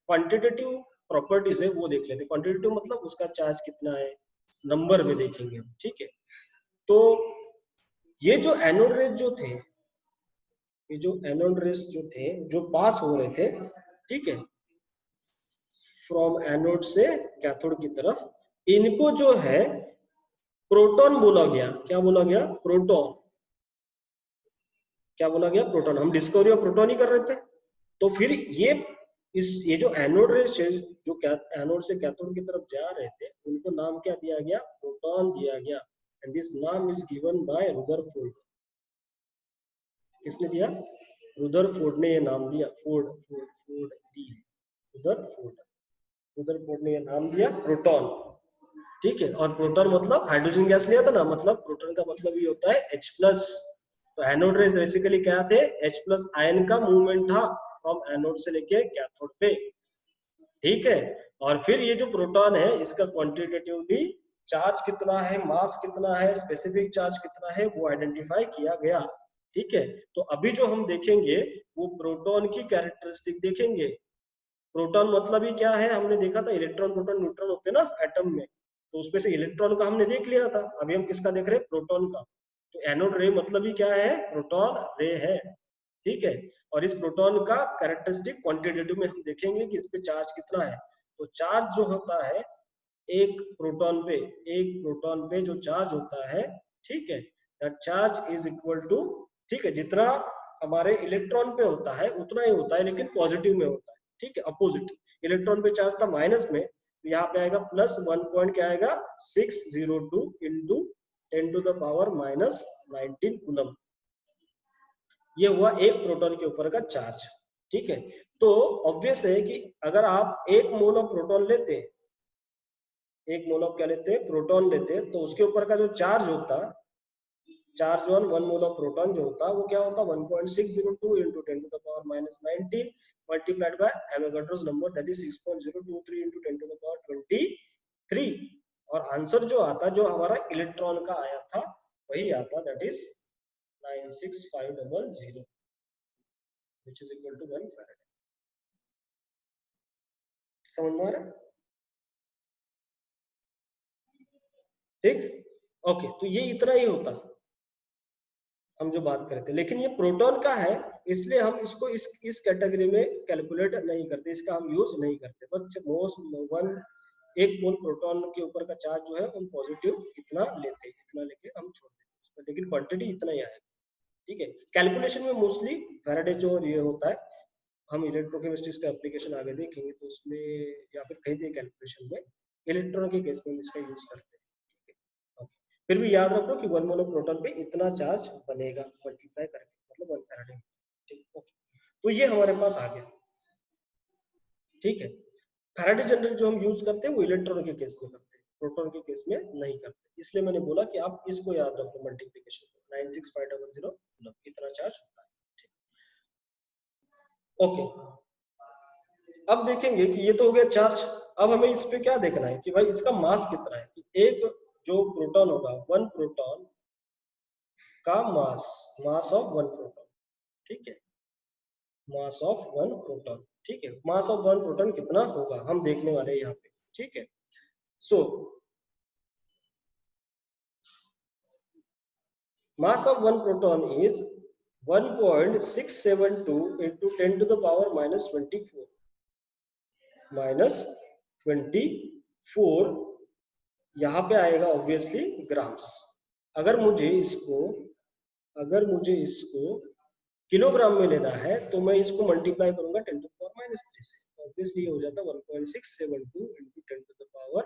क्वांटिटेटिव प्रॉपर्टीज है वो देख लेते हैं। क्वांटिटेटिव मतलब उसका चार्ज कितना है, नंबर में देखेंगे, ठीक है। तो ये जो एनोड रेज जो थे, ये जो एनोड रेज जो थे जो पास हो रहे थे, ठीक है, फ्रॉम एनोड से कैथोड की तरफ, इनको जो है प्रोटॉन बोला गया। क्या बोला गया, प्रोटॉन। क्या बोला गया, प्रोटॉन। हम डिस्कवरी ऑफ प्रोटॉन ही कर रहे थे। तो फिर ये जो एनोड रेज जो एनोड से कैथोड की तरफ जा रहे थे उनको नाम क्या दिया गया, प्रोटॉन दिया गया, एंड दिस नाम इज गिवन बाय रुदरफोर्ड। किसने दिया, रुदरफोर्ड ने ये नाम दिया, रुदरफोर्ड ने ये नाम दिया प्रोटॉन, ठीक है। और प्रोटॉन मतलब हाइड्रोजन गैस लिया था ना, मतलब प्रोटॉन का मतलब ये होता है H प्लस। तो एनोड रेज बेसिकली क्या थे, H प्लस आयन का मूवमेंट था फ्रॉम एनोड से लेके कैथोड पे, ठीक है। और फिर ये जो प्रोटॉन है इसका क्वांटिटेटिवली चार्ज कितना है, मास कितना है, स्पेसिफिक चार्ज कितना है, वो आइडेंटिफाई किया गया, ठीक है। तो अभी जो हम देखेंगे वो प्रोटॉन की कैरेक्टरिस्टिक देखेंगे। प्रोटॉन मतलब ही क्या है, हमने देखा था इलेक्ट्रॉन प्रोटॉन न्यूट्रॉन होते हैं ना एटम में, तो उसमें से इलेक्ट्रॉन का हमने देख लिया था, अभी हम किसका देख रहे हैं, प्रोटॉन का। तो एनोड रे मतलब ही क्या है, प्रोटॉन रे है, ठीक है। और इस प्रोटॉन का कैरेक्टरिस्टिक क्वांटिटेटिव में हम देखेंगे कि इस पे चार्ज कितना है। तो चार्ज जो होता है एक प्रोटॉन पे जो चार्ज होता है, ठीक है, that charge is equal to, ठीक है, जितना हमारे इलेक्ट्रॉन पे होता है उतना ही होता है, लेकिन पॉजिटिव में होता है, ठीक है, अपोजिट। इलेक्ट्रॉन पे चार्ज था माइनस में, तो यहाँ पे आएगा प्लस 1 पॉइंट क्या आएगा 602 into 10 to the power minus 19 coulomb. ये हुआ एक प्रोटॉन के ऊपर का चार्ज, ठीक है। तो ऑब्वियस है कि अगर आप एक मोल ऑफ प्रोटॉन लेते, एक मोल ऑफ क्या लेते हैं, प्रोटॉन लेते, तो उसके ऊपर का जो चार्ज होता, charge on 1 mole of proton जो होता वो क्या होता, 1.602 into 10 to the power minus 19 multiplied by Avogadro's number, that is 6.023 into 10 to the power 23। और आंसर जो आता, जो हमारा इलेक्ट्रॉन का आया था वही आता, that is 96500 which is equal to 1 farad. समझ में आ रहा है, ठीक। ओके, तो ये इतना ही होता हम जो बात कर रहे थे, लेकिन ये प्रोटॉन का है इसलिए हम इसको इस कैटेगरी में कैलकुलेट नहीं करते, इसका हम यूज नहीं करते। बस वन एक मोल प्रोटॉन के ऊपर का चार्ज जो है हम पॉजिटिव इतना लेते, इतना लेके हम छोड़ देते, लेकिन क्वांटिटी इतना ही आएगा, ठीक है। कैलकुलेशन में मोस्टली फैराडे जो ये होता है, हम इलेक्ट्रोकेमिस्ट्री का एप्लीकेशन आगे देखेंगे तो उसमें या फिर कहीं भी कैलकुलेशन में इलेक्ट्रॉन के केस में इसका यूज करते हैं, ठीक है। फिर भी याद रखो कि 1 मोल प्रोटॉन पे इतना चार्ज बनेगा मल्टीप्लाई करके, मतलब 1 फैराडे, ठीक, ओके। तो ये हमारे पास आ गया, ठीक है। फैराडे जनरल जो हम यूज करते हैं वो इलेक्ट्रॉन के केस में करते हैं, प्रोटॉन के केस में नहीं करते, इसलिए मैंने बोला कि आप इसको याद रखो, मल्टीप्लिकेशन 96500 मतलब इतना चार्ज होता है, ओके। अब देखेंगे कि ये तो हो गया चार्ज। अब हमें इस पे क्या देखना है कि भाई इसका मास कितना है। कि एक जो प्रोटॉन होगा, वन प्रोटॉन का मास, मास ऑफ वन प्रोटॉन, ठीक है, मास ऑफ वन प्रोटॉन, ठीक है, मास ऑफ वन प्रोटॉन कितना होगा हम देखने वाले हैं यहाँ पे, ठीक है। सो mass of one proton is 1.672 into 10 to the power minus 24 minus 24 यहाँ पे आएगा ऑब्वियसली ग्राम्स। अगर मुझे इसको किलोग्राम में लेना है तो मैं इसको मल्टीप्लाई करूंगा 10 टू पावर माइनस 3 से, तो ऑब्वियसली ये हो जाता है 1.672 into 10 to the power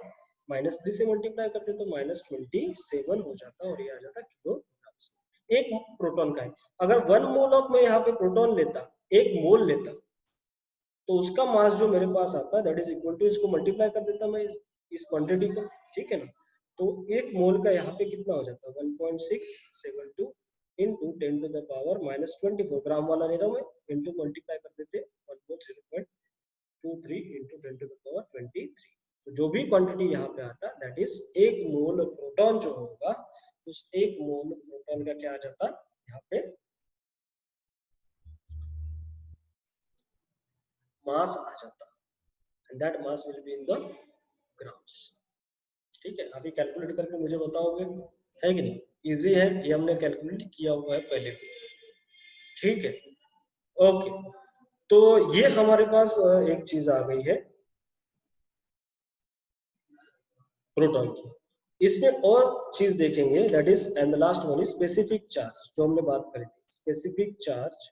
minus 3 से मल्टीप्लाई करते तो माइनस 27 हो जाता और ये आ जाता किलोग्राम्स। एक प्रोटॉन का है। अगर 1 मोल ऑफ मैं यहाँ पे प्रोटॉन लेता, 1 मोल लेता, तो उसका मास जो मेरे पास आता है दैट इज इक्वल टू, इसको मल्टीप्लाई कर देता मैं इस क्वांटिटी को, ठीक है ना। तो 1 मोल का यहाँ पे कितना हो जाता है 1.672 into 10 to the power minus 24, ग्राम वाला ले रहा हूँ मैं, इंटू मल्टीप्लाई कर देते 1.023 into 10 to the power 23। तो जो भी क्वांटिटी यहाँ पे आता है दैट इज 1 मोल प्रोटॉन जो होगा, उस 1 मोल प्रोटॉन का क्या आ जाता यहाँ पे मास आ जाता, and that mass will be in the grams, ठीक है। अभी कैलकुलेट करके मुझे बताओगे, है कि नहीं? इजी है, ये हमने कैलकुलेट किया हुआ है पहले भी, ठीक है। ओके, तो ये हमारे पास एक चीज आ गई है प्रोटॉन की। इसमें और चीज देखेंगे that is, and the last one is specific charge, जो हमने बात करी थी, specific charge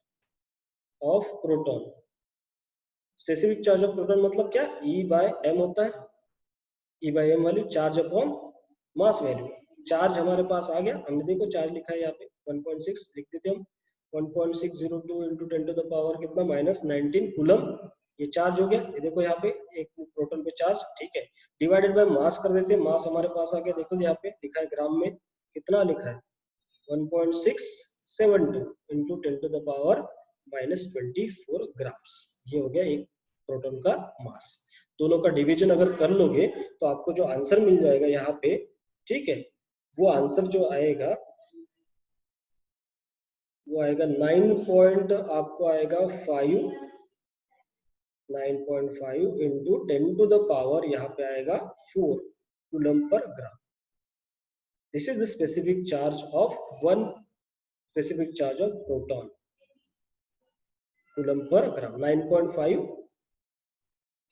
of proton. Specific charge of proton मतलब क्या, ई बाय एम होता है, E by M value, charge upon mass value. Charge हमारे पास आ गया, हमने देखो चार्ज लिखा है यहाँ पे 1.6 लिख देते हम, 1.602 into 10 to the power कितना माइनस 19 कूलम, ये चार्ज हो गया। ये देखो यहाँ पे एक प्रोटॉन पे चार्ज, ठीक है, डिवाइडेड बाय मास कर देते हैं, मास हमारे पास आ गया, देखो यहाँ पे लिखा है ग्राम में, कितना लिखा है 1.672 into 10 to the power minus 24 grams. ये हो गया एक प्रोटॉन का मास। दोनों का डिवीजन अगर कर लोगे तो आपको जो आंसर मिल जाएगा यहाँ पे, ठीक है, वो आंसर जो आएगा वो आएगा 9 आपको आएगा 9.5 इंटू 10 टू द पावर यहाँ पे आएगा 4 coulomb per gram. This is the specific charge of one, specific charge of proton coulomb per gram, 9.5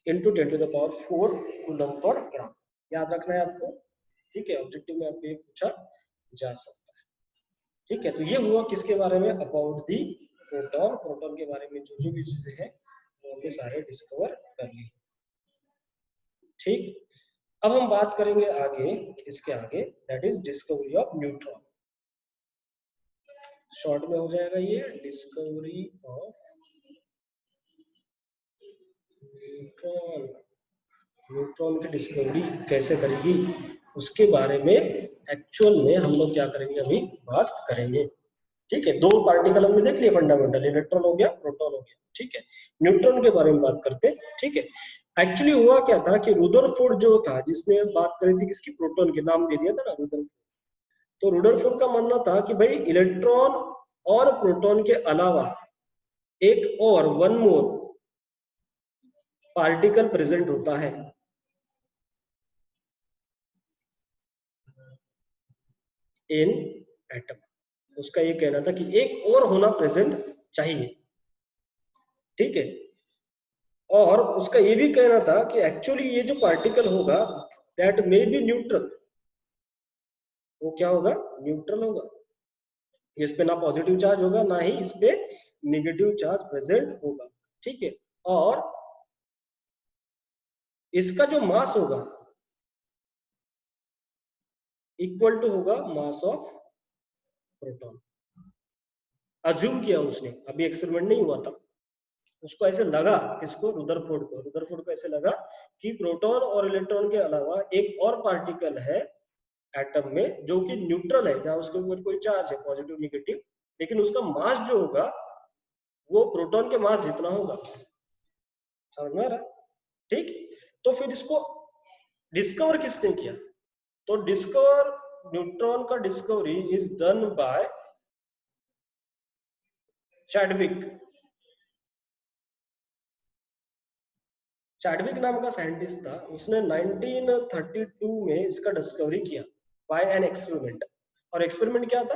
into 10 to the power 4 coulomb per gram. याद रखना है आपको, ठीक है, ऑब्जेक्टिव में आपको ये पूछा जा सकता है, ठीक है। तो ये हुआ किसके बारे में, अबाउट दी प्रोटॉन। प्रोटॉन के बारे में जो भी चीजें हैं वो हमने सारे डिस्कवर कर ली, ठीक। अब हम बात करेंगे आगे, इसके आगे, that is discovery of neutron. Short में हो जाएगा ये, डिस्कवरी ऑफ न्यूट्रॉन। न्यूट्रॉन की डिस्कवरी कैसे करेगी उसके बारे में एक्चुअल में हम लोग क्या करेंगे, अभी बात करेंगे, ठीक है। दो पार्टिकल हमने देख लिया फंडामेंटल, इलेक्ट्रॉन हो गया, प्रोटॉन हो गया, ठीक है। न्यूट्रॉन के बारे में बात करते, ठीक है। एक्चुअली हुआ क्या था कि रुदरफोर्ड जो था, जिसने बात करी थी किसकी, प्रोटॉन के नाम दे दिया था ना रुदरफोर्ड। तो रुदरफोर्ड का मानना था कि भाई इलेक्ट्रॉन और प्रोटॉन के अलावा एक और वन मोर पार्टिकल प्रेजेंट होता है इन एटम। उसका ये कहना था कि एक और होना प्रेजेंट चाहिए, ठीक है। और उसका ये भी कहना था कि एक्चुअली ये जो पार्टिकल होगा दैट मे बी न्यूट्रल, वो क्या होगा, न्यूट्रल होगा। इस पे ना पॉजिटिव चार्ज होगा ना ही इस पे नेगेटिव चार्ज प्रेजेंट होगा, ठीक है। और इसका जो मास होगा इक्वल टू होगा मास ऑफ प्रोटॉन। अज्यूम किया उसने, अभी एक्सपेरिमेंट नहीं हुआ था, उसको ऐसे लगा, किसको, रुदरफोर्ड को ऐसे लगा कि प्रोटॉन और इलेक्ट्रॉन के अलावा एक और पार्टिकल है एटम में जो कि न्यूट्रल है, जहां उसके ऊपर कोई चार्ज है पॉजिटिव नेगेटिव, लेकिन उसका मास जो होगा वो प्रोटॉन के मास जितना होगा। समझ में आ रहा? ठीक, तो फिर इसको डिस्कवर किसने किया? तो डिस्कवर न्यूट्रॉन का discovery is done by Chadwick. Chadwick नाम का साइंटिस्ट था, उसने 1932 में इसका डिस्कवरी किया बाय एन एक्सपेरिमेंट। और एक्सपेरिमेंट क्या था?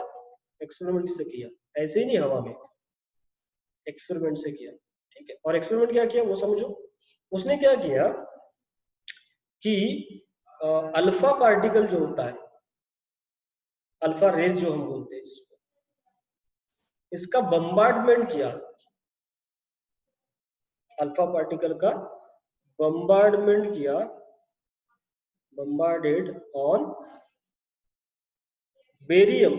एक्सपेरिमेंट से किया, ऐसे ही नहीं हवा में, एक्सपेरिमेंट से किया। ठीक है, और एक्सपेरिमेंट क्या किया वो समझो। उसने क्या किया कि अल्फा पार्टिकल जो होता है, अल्फा रेज जो हम बोलते हैं जिसको, इसका बम्बार्डमेंट किया, अल्फा पार्टिकल का बम्बार्डमेंट किया, बम्बार्डेड ऑन बेरियम,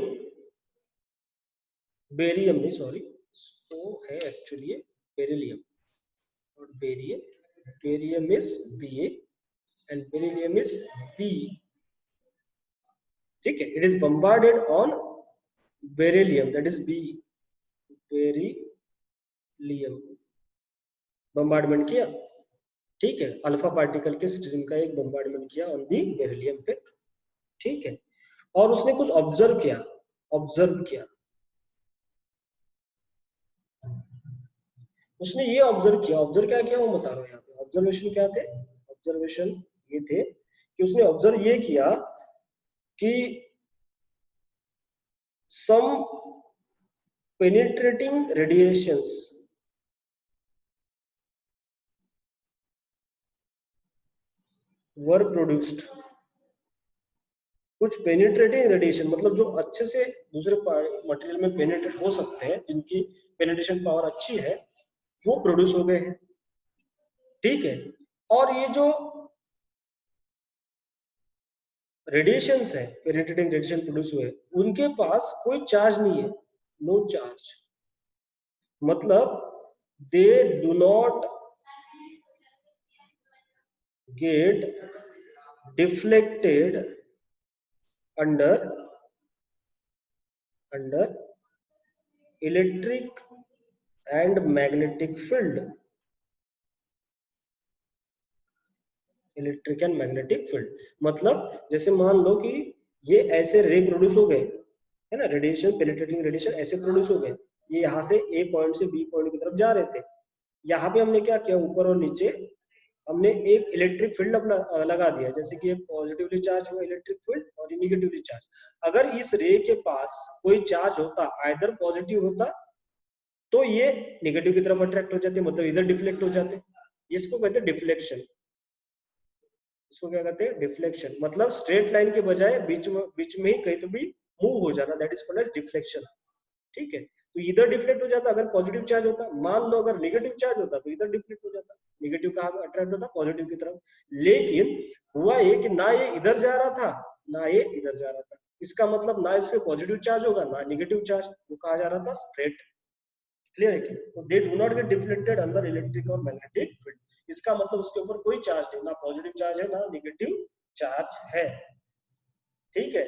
बेरियम नहीं सॉरी, तो है एक्चुअली बेरिलियम, और barium, barium is Ba and beryllium is B। ठीक है, it is bombarded on beryllium, that is B, beryllium bombardment किया। ठीक है, अल्फा पार्टिकल के स्ट्रीम का एक बम्बार्डमेंट किया ऑन दी बेरिलियम पे। ठीक है, और उसने कुछ ऑब्जर्व किया, ऑब्जर्व किया, उसने ये ऑब्जर्व किया, ऑब्जर्व क्या किया वो बता रहा हूं यहाँ पे। ऑब्जर्वेशन क्या थे? ऑब्जर्वेशन ये थे कि उसने ऑब्जर्व ये किया कि some penetrating radiations were produced। कुछ पेनिट्रेटिंग रेडिएशन मतलब जो अच्छे से दूसरे मटेरियल में पेनिट्रेट हो सकते हैं, जिनकी पेनिट्रेशन पावर अच्छी है, वो प्रोड्यूस हो गए हैं। ठीक है, और ये जो रेडिएशंस है, पेनिट्रेटिंग रेडिएशन प्रोड्यूस हुए, उनके पास कोई चार्ज नहीं है, नो चार्ज, मतलब they do not get deflected under electric and magnetic field, electric and magnetic field. मतलब जैसे मान लो कि ये ऐसे रे प्रोड्यूस हो गए है ना, रेडिएशन, पेनिट्रेटिंग रेडिएशन ऐसे प्रोड्यूस हो गए, ये यहाँ से ए पॉइंट से बी पॉइंट की तरफ जा रहे थे। यहाँ पे हमने क्या किया, ऊपर और नीचे हमने एक इलेक्ट्रिक फील्ड अपना लगा दिया, जैसे कि पॉजिटिवली चार्ज हुआ इलेक्ट्रिक फील्ड और निगेटिवली चार्ज। अगर इस रे के पास कोई चार्ज होता, आइदर पॉजिटिव होता, तो ये निगेटिव की तरफ अट्रैक्ट हो जाते, मतलब इधर डिफ्लेक्ट हो जाते। इसको कहते हैं डिफ्लेक्शन। इसको क्या कहते हैं? डिफ्लेक्शन। मतलब स्ट्रेट लाइन के बजाय बीच में ही कहीं तो भी मूव हो जाना, that is called as deflection. ठीक है, तो इधर डिफ्लेक्ट हो जाता अगर पॉजिटिव चार्ज होता। मान लो अगर नेगेटिव चार्ज होता तो इधर डिफ्लेक्ट हो जाता, नेगेटिव कहाँ अट्रैक्ट होता? पॉजिटिव की तरफ। लेकिन हुआ ये कि ना ये इधर जा रहा था ना ये इधर जा रहा था, इसका मतलब ना इसमें पॉजिटिव चार्ज होगा ना नेगेटिव चार्ज, वो कहा जा रहा था स्ट्रेट। क्लियर है? तो they do not gate deflected under electric और मैग्नेटिक फील्ड। इसका मतलब उसके ऊपर कोई चार्ज नहीं, ना पॉजिटिव चार्ज है ना नेगेटिव चार्ज है। ठीक है,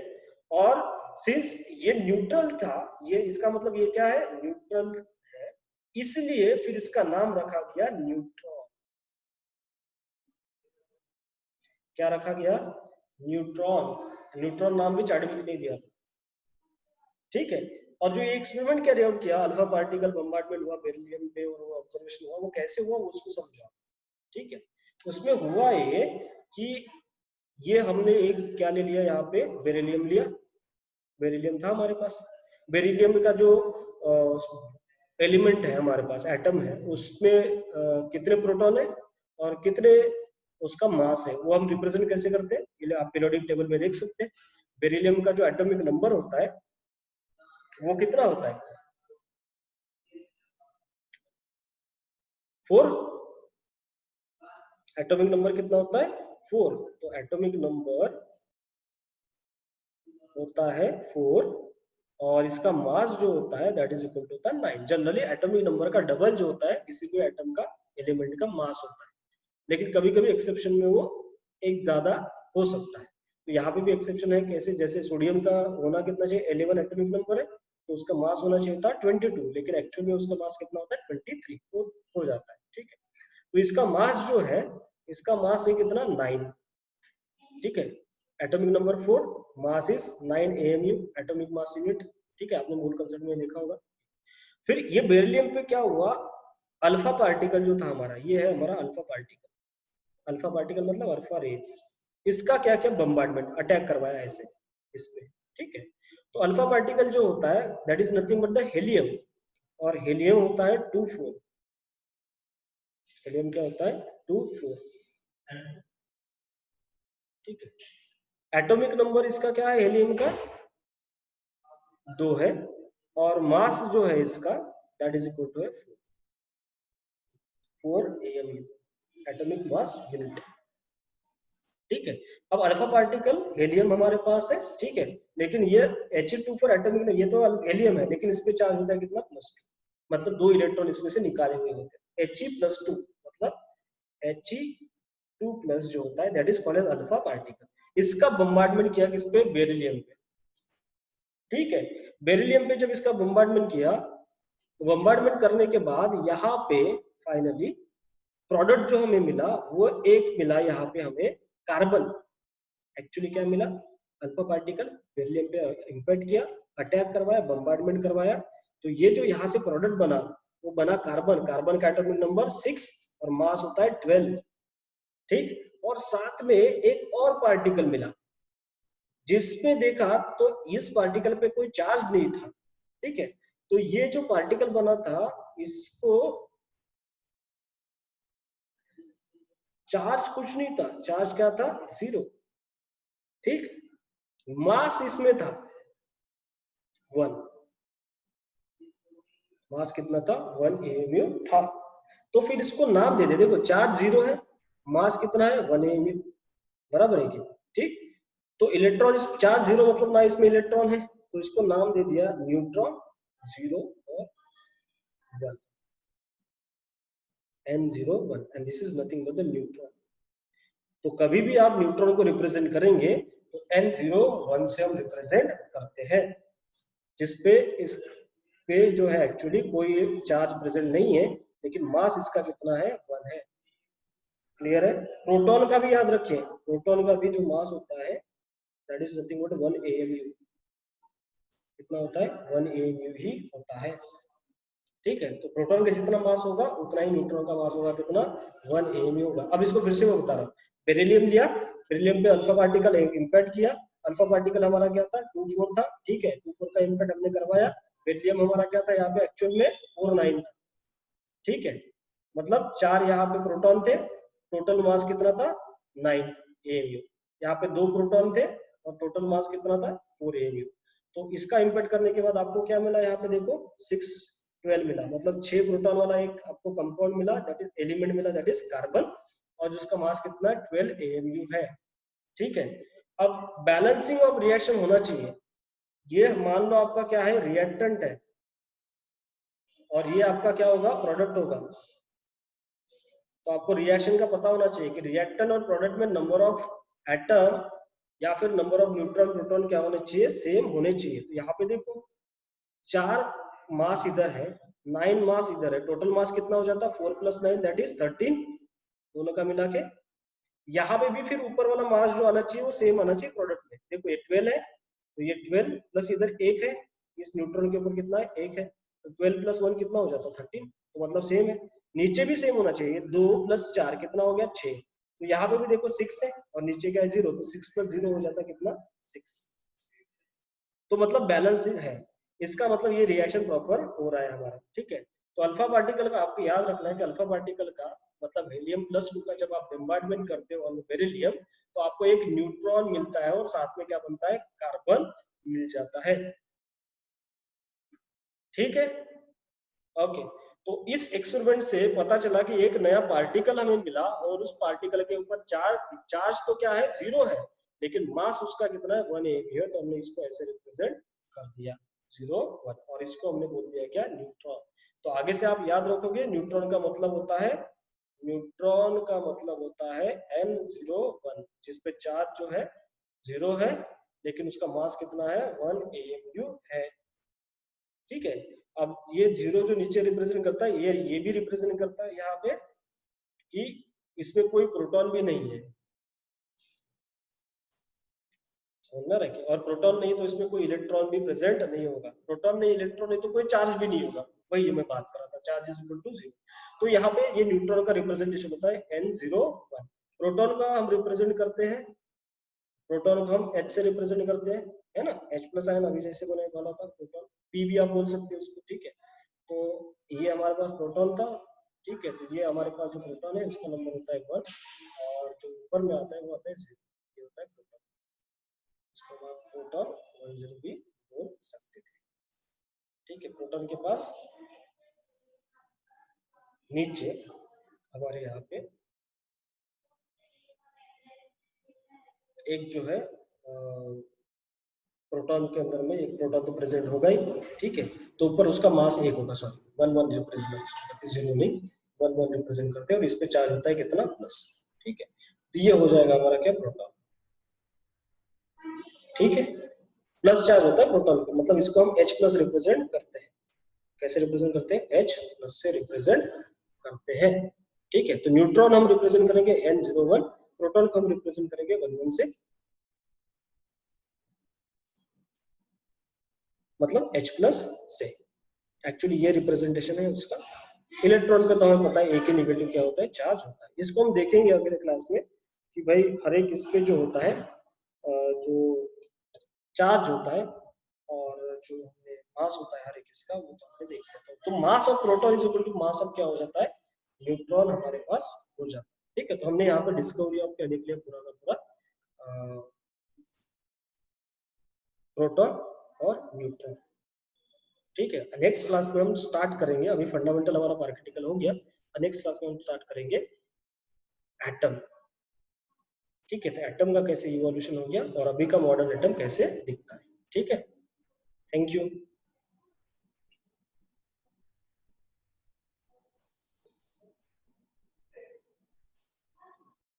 और सिंस ये न्यूट्रल था, ये इसका मतलब ये क्या है? न्यूट्रल है, इसलिए फिर इसका नाम रखा गया न्यूट्रॉन। क्या रखा गया? न्यूट्रॉन। न्यूट्रॉन नाम भी चैडविक ने दिया था। ठीक है, और जो ये एक्सपेरिमेंट कैरी आउट किया, अल्फा पार्टिकल बम्बार्डमेंट हुआ बेरिलियम पे और वो ऑब्जर्वेशन हुआ, वो कैसे हुआ वो उसको समझा। ठीक है, उसमें हुआ ये कि ये हमने एक क्या ले लिया, यहाँ पे बेरिलियम लिया, बेरिलियम था हमारे पास। बेरिलियम का जो एलिमेंट है हमारे पास, एटम है, उसमें कितने प्रोटॉन है और कितने उसका मास है, वो हम रिप्रेजेंट कैसे करते हैं, आप पीरियोडिक टेबल में देख सकते हैं। बेरिलियम का जो एटॉमिक नंबर होता है वो कितना होता है? 4। एटॉमिक नंबर कितना होता है? 4। तो एटॉमिक नंबर होता है 4 और इसका मास जो होता है दैट इज इक्वल टू होता है 9। जनरली एटॉमिक नंबर का डबल जो होता है किसी भी एटम का, एलिमेंट का मास होता है, लेकिन कभी कभी एक्सेप्शन में वो एक ज्यादा हो सकता है। तो यहाँ पे भी एक्सेप्शन है, कैसे? जैसे सोडियम का होना कितना चाहिए? 11 एटॉमिक नंबर है, तो उसका मास होना चाहिए था 22, लेकिन एक्चुअल में उसका मास कितना होता है? 23 हो जाता है। ठीक है, तो इसका मास जो है, इसका मास है कितना 9, ठीक है। Atomic number 4, mass is 9 AMU, atomic mass unit, ठीक है, आपने मूल कंसेप्ट में देखा होगा। फिर ये बेरिलियम पे क्या हुआ, अल्फा पार्टिकल जो था हमारा, ये है हमारा अल्फा पार्टिकल, अल्फा पार्टिकल मतलब अल्फा रेज, इसका क्या क्या बम्बार्डमेंट, अटैक करवाया ऐसे इस पे, ठीक है। तो अल्फा पार्टिकल जो होता है that is nothing but the helium, और हेलियम होता है 2-4, हेलियम क्या होता है 2-4, ठीक है। एटॉमिक नंबर इसका क्या है हेलियम का 2 है, और मास जो है इसका that is equal to 4 AMU, atomic mass unit, ठीक है। अब अल्फा पार्टिकल हेलियम हमारे पास है, ठीक है, लेकिन ये He2 एटॉमिक, ये तो हेलियम है लेकिन इस पे चार्ज होता है कितना +2, मतलब 2 इलेक्ट्रॉन इसमें से निकाले हुए होते हैं। He+2 मतलब He2+ जो होता है that is called as alpha particle. इसका बम्बार्डमेंट किया किस पे, बेरिलियम पे, ठीक है। बेरिलियम पे जब इसका बम्बार्डमेंट किया, बम्बार्डमेंट करने के बाद यहाँ पे फाइनली प्रोडक्ट जो हमें मिला वो एक मिला यहाँ पे हमें कार्बन, एक्चुअली क्या मिला, अल्फा पार्टिकल बेरिलियम पे इम्पैक्ट किया, अटैक करवाया, बम्बार्डमेंट करवाया, तो ये जो यहाँ से प्रोडक्ट बना वो बना कार्बन, कार्बन का एटॉमिक नंबर 6 और मास होता है 12, ठीक। और साथ में एक और पार्टिकल मिला जिसमें देखा तो इस पार्टिकल पे कोई चार्ज नहीं था, ठीक है। तो ये जो पार्टिकल बना था इसको चार्ज कुछ नहीं था, चार्ज क्या था 0, ठीक। मास इसमें था 1, मास कितना था 1 AMU था। तो फिर इसको नाम दे दे, देखो चार्ज 0 है, मास कितना है 1 AMU, बराबर है कि, ठीक। तो इलेक्ट्रॉन, इस चार्ज 0 मतलब ना इसमें इलेक्ट्रॉन है, तो इसको नाम दे दिया न्यूट्रॉन 0 और 1, N01, and this is nothing but the neutron. तो कभी भी आप न्यूट्रॉन को रिप्रेजेंट करेंगे तो N01 से हम रिप्रेजेंट करते हैं, जिसपे इस पे जो है एक्चुअली कोई चार्ज प्रेजेंट नहीं है, लेकिन मास इसका कितना है 1 है, क्लियर है। प्रोटॉन का भी याद रखिए, प्रोटॉन का भी जो मास होता है that is nothing but 1 AMU, कितना होता है 1 AMU ही होता है, ठीक है। तो प्रोटॉन का जितना मास होगा उतना ही न्यूट्रॉन का मास होगा, कितना 1 AMU होगा। अब इसको फिर से मैं बता रहा हूँ, बेरिलियम लिया, बेरिलियम पे अल्फा पार्टिकल इम्पैक्ट किया, अल्फा पार्टिकल हमारा क्या था 2-4 था, ठीक है, 2-4 का इम्पैक्ट हमने करवाया, बेरिलियम हमारा क्या था यहाँ पे एक्चुअल में 4-9 था, ठीक है, मतलब 4 यहाँ पे प्रोटॉन थे, टोटल मास कितना था 9 AMU, यहाँ पे 2 प्रोटॉन थे और टोटल मास कितना था 4 AMU। तो इसका इम्पैक्ट करने के बाद आपको क्या मिला, यहाँ पे देखो 6-12 मिला, मतलब 6 प्रोटॉन वाला एक आपको कंपाउंड मिला, दैट इज एलिमेंट मिला, दैट इज कार्बन, और जिसका मास कितना 12 AMU है, ठीक है। अब बैलेंसिंग ऑफ रिएक्शन होना चाहिए, ये मान लो आपका क्या है रिएक्टेंट है और ये आपका क्या होगा प्रोडक्ट होगा, तो आपको रिएक्शन का पता होना चाहिए कि रिएक्टेंट और प्रोडक्ट में नंबर ऑफ एटम या फिर नंबर ऑफ न्यूट्रॉन प्रोटॉन क्या होने चाहिए, सेम होने चाहिए। तो यहाँ पे देखो 4 मास इधर है, 9 मास इधर है, टोटल मास कितना हो जाता है 4 + 9 दैट इज 13, दोनों का मिला के। यहाँ पे भी फिर ऊपर वाला मास जो आना चाहिए वो सेम आना चाहिए प्रोडक्ट में, देखो ये 12 है तो ये 12 प्लस इधर 1 है, इस न्यूट्रॉन के ऊपर कितना है 1 है, तो 12 + 1 कितना हो जाता है 13, तो मतलब सेम है। नीचे भी सेम होना चाहिए, 2 + 4 कितना हो गया 6, तो यहाँ पे भी देखो 6 है और नीचे क्या है 0, तो 6 + 0 हो जाता है कितना 6, तो मतलब बैलेंस है, इसका मतलब ये रिएक्शन प्रॉपर हो रहा है हमारा, ठीक है। तो अल्फा पार्टिकल का आपको याद रखना है कि अल्फा पार्टिकल का मतलब He+2 का जब आप बम्बार्डमेंट करते हो बेरिलियम, तो आपको एक न्यूट्रॉन मिलता है और साथ में क्या बनता है कार्बन मिल जाता है, ठीक है, ओके। तो इस एक्सपेरिमेंट से पता चला कि एक नया पार्टिकल हमें मिला और उस पार्टिकल के ऊपर चार्ज तो क्या है 0 है, लेकिन मास उसका कितना है 1 AMU है, तो हमने इसको ऐसे रिप्रेजेंट कर दिया 0 1, और इसको हमने बोल दिया क्या न्यूट्रॉन। तो आगे से आप याद रखोगे न्यूट्रॉन का मतलब होता है, न्यूट्रॉन का मतलब होता है N01, जिसपे चार्ज जो है 0 है लेकिन उसका मास कितना है 1 AMU है, ठीक है। अब ये 0 जो नीचे रिप्रेजेंट करता है ये भी रिप्रेजेंट करता है यहाँ पे कि इसमें कोई प्रोटॉन भी नहीं है, समझ में रखिए, और प्रोटॉन नहीं तो इसमें कोई इलेक्ट्रॉन भी प्रेजेंट नहीं होगा, प्रोटॉन नहीं इलेक्ट्रॉन नहीं तो कोई चार्ज भी नहीं होगा, वही मैं बात कर रहा था, चार्ज इज इक्वल टू 0। तो यहाँ पे ये न्यूट्रॉन का रिप्रेजेंटेशन होता है N01। प्रोटॉन का हम रिप्रेजेंट करते हैं, प्रोटॉन को हम H से रिप्रेजेंट करते हैं, है ना, H प्लस आयन, अभी जैसे मैंने बोला था प्रोटॉन, P भी आप बोल सकते हैं उसको, ठीक है। तो ये हमारे पास प्रोटॉन था, ठीक है, तो ये हमारे पास जो प्रोटॉन है उसका नंबर होता है 1, और जो ऊपर में आता है वो आता है 0, ये होता है प्रोटॉन, इसको हम प्रोटॉन 10 भी बोल सकते थे, ठीक है। प्रोटॉन के पास नीचे हमारे यहाँ पे एक जो है प्रोटॉन के अंदर में एक प्रोटॉन तो प्रेजेंट होगा ही, ठीक है, तो ऊपर उसका मास 1 होगा, सॉरी 1 1 रिप्रेजेंट करते, 0 नहीं 1 1 रिप्रेजेंट करते हैं, और इस पे चार्ज होता है कितना, प्लस, ठीक है। तो ये हो जाएगा हमारा क्या, प्रोटॉन, ठीक है, प्लस चार्ज होता है प्रोटॉन पे, मतलब इसको हम H प्लस रिप्रेजेंट करते हैं, कैसे रिप्रेजेंट करते हैं, H प्लस से रिप्रेजेंट करते हैं, ठीक है। तो न्यूट्रॉन हम रिप्रेजेंट करेंगे N01, प्रोटॉन को हम रिप्रेजेंट करेंगे 1 1 से, मतलब H प्लस से, एक्चुअली ये रिप्रेजेंटेशन है उसका। इलेक्ट्रॉन का तो हमें पता है एक ही नेगेटिव क्या होता है, चार्ज होता है, इसको हम देखेंगे अगले क्लास में कि भाई हर एक इस पे जो होता है जो चार्ज होता है और जो मास होता है हर एक इसका, वो तो हमने देख लिया। तो mass of proton is equal to mass of क्या हो जाता है, न्यूट्रॉन हमारे पास हो जाता है, ठीक है। तो हमने यहाँ पे डिस्कवरी ऑफ क्या देख लिया, पूरा का पूरा प्रोटॉन और न्यूट्रॉन, ठीक है। नेक्स्ट क्लास में हम स्टार्ट करेंगे, अभी फंडामेंटल हमारा पार्टिकल हो गया, नेक्स्ट क्लास में हम स्टार्ट करेंगे एटम, ठीक है। तो एटम का कैसे इवोल्यूशन हो गया और अभी का मॉडर्न एटम कैसे दिखता है, ठीक है। Thank you.